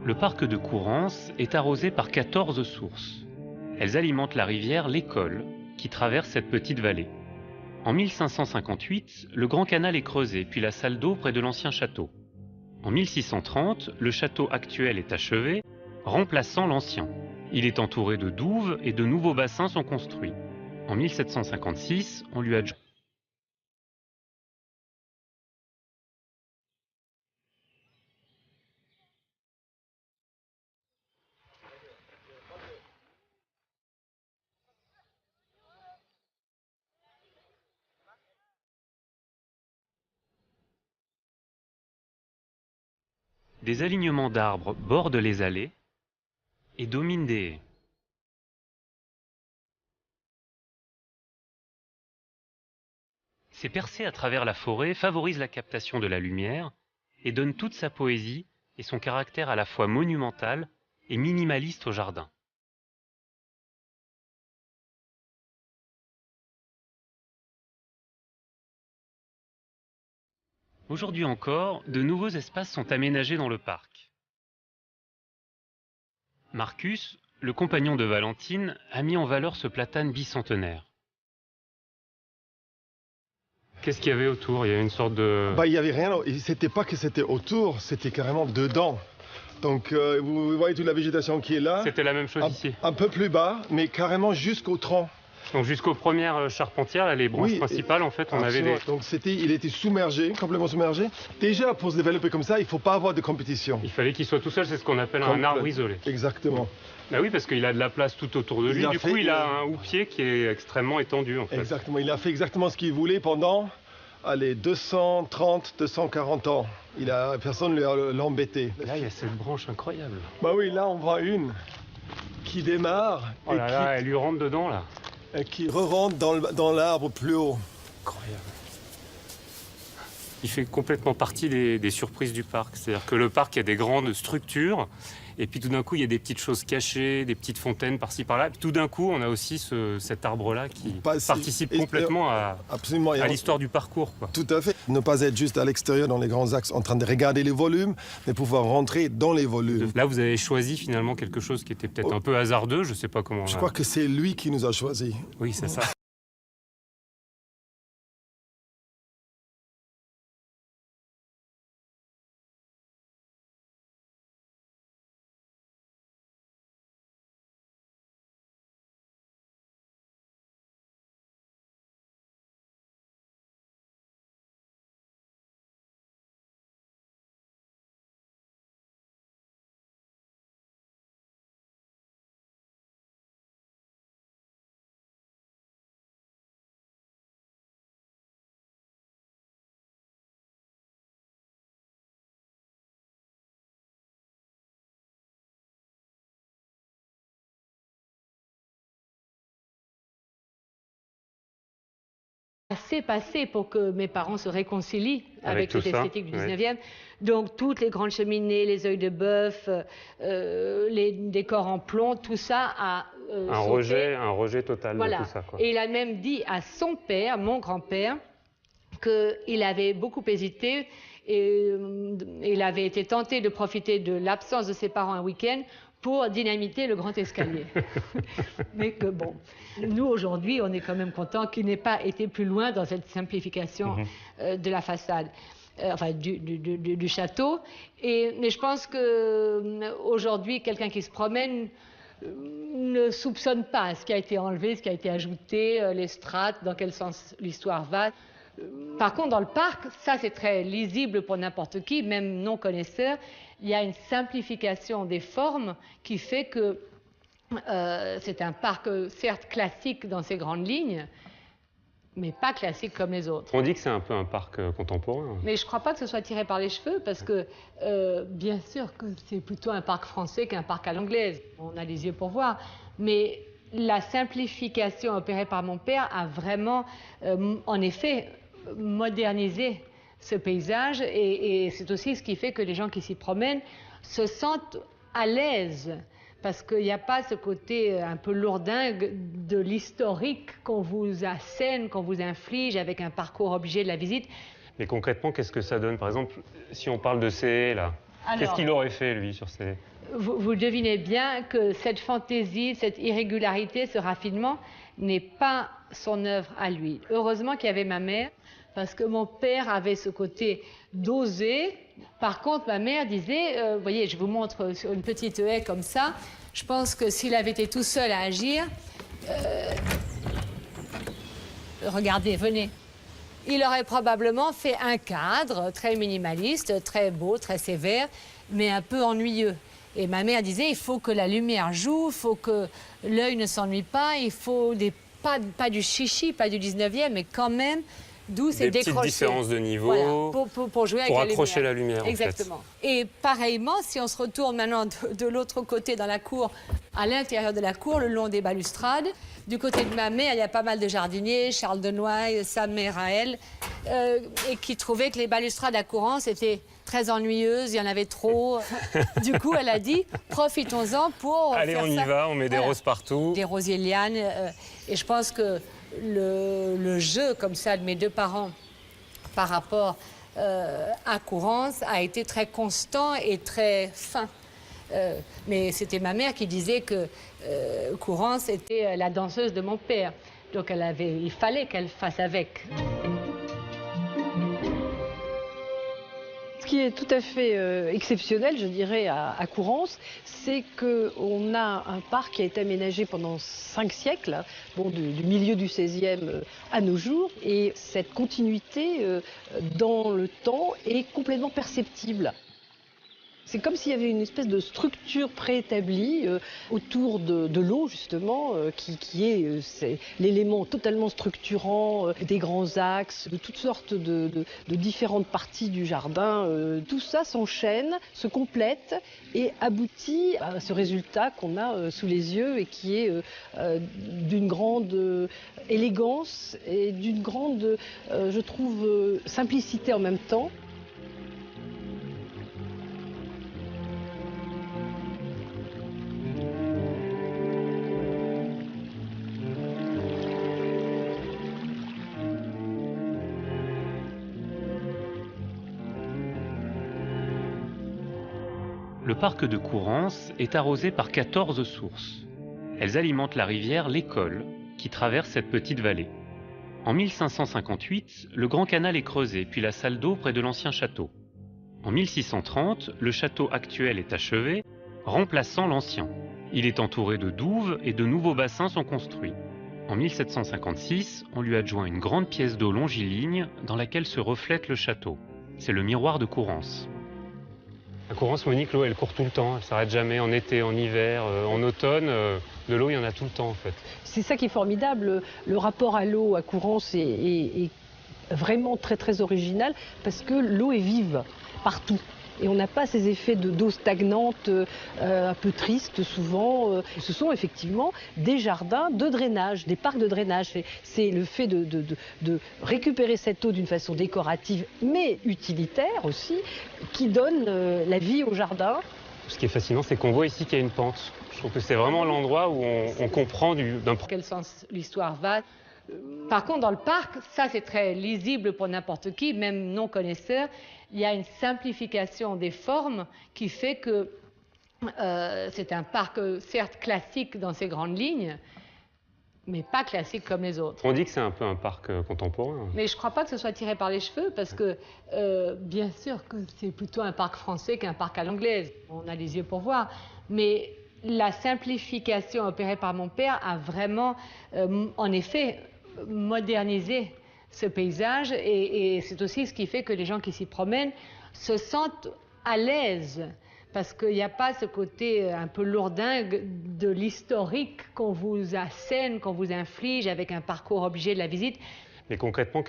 Le parc de Courrens est arrosé par 14 sources. Elles alimentent la rivière l'École, qui traverse cette petite vallée. En 1558, le Grand Canal est creusé, puis la salle d'eau près de l'ancien château. En 1630, le château actuel est achevé, remplaçant l'ancien. Il est entouré de douves et de nouveaux bassins sont construits. En 1756, on lui adjoint des alignements d'arbres bordent les allées et dominent des haies. Ces percées à travers la forêt favorisent la captation de la lumière et donnent toute sa poésie et son caractère à la fois monumental et minimaliste au jardin. Aujourd'hui encore, de nouveaux espaces sont aménagés dans le parc. Marcus, le compagnon de Valentine, a mis en valeur ce platane bicentenaire. Qu'est-ce qu'il y avait autour? Il y avait une sorte de... Il n'y avait rien, c'était pas que c'était autour, c'était carrément dedans. Donc vous voyez toute la végétation qui est là. C'était la même chose ici. Un peu plus bas, mais carrément jusqu'au tronc. Donc jusqu'aux premières charpentières, là, les branches principales, en fait, on avait des... Donc il était submergé, complètement submergé. Déjà, pour se développer comme ça, il ne faut pas avoir de compétition. Il fallait qu'il soit tout seul, c'est ce qu'on appelle un arbre isolé. Exactement. Bah oui, parce qu'il a de la place tout autour de lui. Du coup, il a un houppier qui est extrêmement étendu, en fait. Exactement. Il a fait exactement ce qu'il voulait pendant, 230, 240 ans. Personne ne l'a embêté. Là, il y a cette branche incroyable. Bah oui, là, on voit une qui démarre. Oh là là, elle lui rentre dedans, là. Et qui re-rentre dans l'arbre plus haut. Incroyable. Il fait complètement partie des surprises du parc. C'est-à-dire que le parc, il y a des grandes structures, et puis tout d'un coup, il y a des petites choses cachées, des petites fontaines par-ci par-là. Puis tout d'un coup, on a aussi cet arbre-là qui participe complètement à l'histoire du parcours, quoi. Tout à fait. Ne pas être juste à l'extérieur dans les grands axes en train de regarder les volumes, mais pouvoir rentrer dans les volumes. Là, vous avez choisi finalement quelque chose qui était peut-être un peu hasardeux, je ne sais pas comment... Je crois que c'est lui qui nous a choisis. Oui, c'est ça. Assez passé pour que mes parents se réconcilient avec cette esthétique du 19e. Donc toutes les grandes cheminées, les œils de bœuf, les décors en plomb, tout ça a un rejet total de tout ça, quoi. Et il a même dit à son père, mon grand-père, qu'il avait beaucoup hésité Et il avait été tenté de profiter de l'absence de ses parents un week-end pour dynamiter le grand escalier. Mais que bon, nous aujourd'hui, on est quand même content qu'il n'ait pas été plus loin dans cette simplification de la façade. Enfin, du château. Mais je pense qu'aujourd'hui, quelqu'un qui se promène ne soupçonne pas ce qui a été enlevé, ce qui a été ajouté, les strates, dans quel sens l'histoire va. Par contre, dans le parc, ça c'est très lisible pour n'importe qui, même non connaisseur. Il y a une simplification des formes qui fait que c'est un parc certes classique dans ses grandes lignes, mais pas classique comme les autres. On dit que c'est un peu un parc contemporain. Mais je ne crois pas que ce soit tiré par les cheveux, parce que bien sûr que c'est plutôt un parc français qu'un parc à l'anglaise. On a les yeux pour voir. Mais la simplification opérée par mon père a vraiment, en effet, modernisé ce paysage. Et c'est aussi ce qui fait que les gens qui s'y promènent se sentent à l'aise. Parce qu'il n'y a pas ce côté un peu lourdingue de l'historique qu'on vous assène, qu'on vous inflige avec un parcours obligé de la visite. Mais concrètement, qu'est-ce que ça donne? Par exemple, si on parle de ces là, qu'est-ce qu'il aurait fait, lui, sur ces... Vous devinez bien que cette fantaisie, cette irrégularité, ce raffinement n'est pas son œuvre à lui. Heureusement qu'il y avait ma mère, parce que mon père avait ce côté d'oser. Par contre, ma mère disait, vous voyez, je vous montre sur une petite haie comme ça, je pense que s'il avait été tout seul à agir, regardez, venez, il aurait probablement fait un cadre très minimaliste, très beau, très sévère, mais un peu ennuyeux. Et ma mère disait, il faut que la lumière joue, il faut que l'œil ne s'ennuie pas, il faut pas du chichi, pas du 19e, mais quand même douce et décrochée. Des petites différences de niveau, voilà, pour jouer avec pour accrocher la lumière. Exactement. En fait. Et pareillement, si on se retourne maintenant de l'autre côté dans la cour, à l'intérieur de la cour, le long des balustrades, du côté de ma mère, il y a pas mal de jardiniers, Charles de Noailles, sa mère à elle, et qui trouvaient que les balustrades à Courance étaient très ennuyeuses, il y en avait trop. Du coup, elle a dit, profitons-en pour allez, faire on y ça. va, on met des roses partout. Des rosiers lianes. Et je pense que le jeu comme ça de mes deux parents par rapport à Courance a été très constant et très fin. Mais c'était ma mère qui disait que Courance était la danseuse de mon père. Donc il fallait qu'elle fasse avec. Ce qui est tout à fait exceptionnel, je dirais, à Courance, c'est qu'on a un parc qui a été aménagé pendant 5 siècles, bon, du milieu du XVIe à nos jours, et cette continuité dans le temps est complètement perceptible. C'est comme s'il y avait une espèce de structure préétablie autour de l'eau, justement, qui est l'élément totalement structurant des grands axes, de toutes sortes de différentes parties du jardin. Tout ça s'enchaîne, se complète et aboutit à ce résultat qu'on a sous les yeux et qui est d'une grande élégance et d'une grande, je trouve, simplicité en même temps. Le parc de Courance est arrosé par 14 sources. Elles alimentent la rivière l'École, qui traverse cette petite vallée. En 1558, le Grand Canal est creusé, puis la salle d'eau près de l'ancien château. En 1630, le château actuel est achevé, remplaçant l'ancien. Il est entouré de douves et de nouveaux bassins sont construits. En 1756, on lui adjoint une grande pièce d'eau longiligne dans laquelle se reflète le château. C'est le miroir de Courance. À Courance, Monique, l'eau, elle court tout le temps. Elle ne s'arrête jamais en été, en hiver, en automne. De l'eau, il y en a tout le temps, en fait. C'est ça qui est formidable. Le rapport à l'eau à Courance est vraiment très, très original parce que l'eau est vive partout. Et on n'a pas ces effets d'eau stagnante, un peu triste souvent. Ce sont effectivement des jardins de drainage, des parcs de drainage. C'est le fait de récupérer cette eau d'une façon décorative, mais utilitaire aussi, qui donne la vie au jardin. Ce qui est fascinant, c'est qu'on voit ici qu'il y a une pente. Je trouve que c'est vraiment l'endroit où on comprend dans quel sens l'histoire va. Par contre, dans le parc, ça c'est très lisible pour n'importe qui, même non connaisseur. Il y a une simplification des formes qui fait que c'est un parc certes classique dans ses grandes lignes, mais pas classique comme les autres. On dit que c'est un peu un parc contemporain. Mais je ne crois pas que ce soit tiré par les cheveux, parce que bien sûr que c'est plutôt un parc français qu'un parc à l'anglaise. On a les yeux pour voir. Mais la simplification opérée par mon père a vraiment, en effet, modernisé ce paysage. Et c'est aussi ce qui fait que les gens qui s'y promènent se sentent à l'aise. Parce qu'il n'y a pas ce côté un peu lourdingue de l'historique qu'on vous assène, qu'on vous inflige avec un parcours obligé de la visite. Mais concrètement,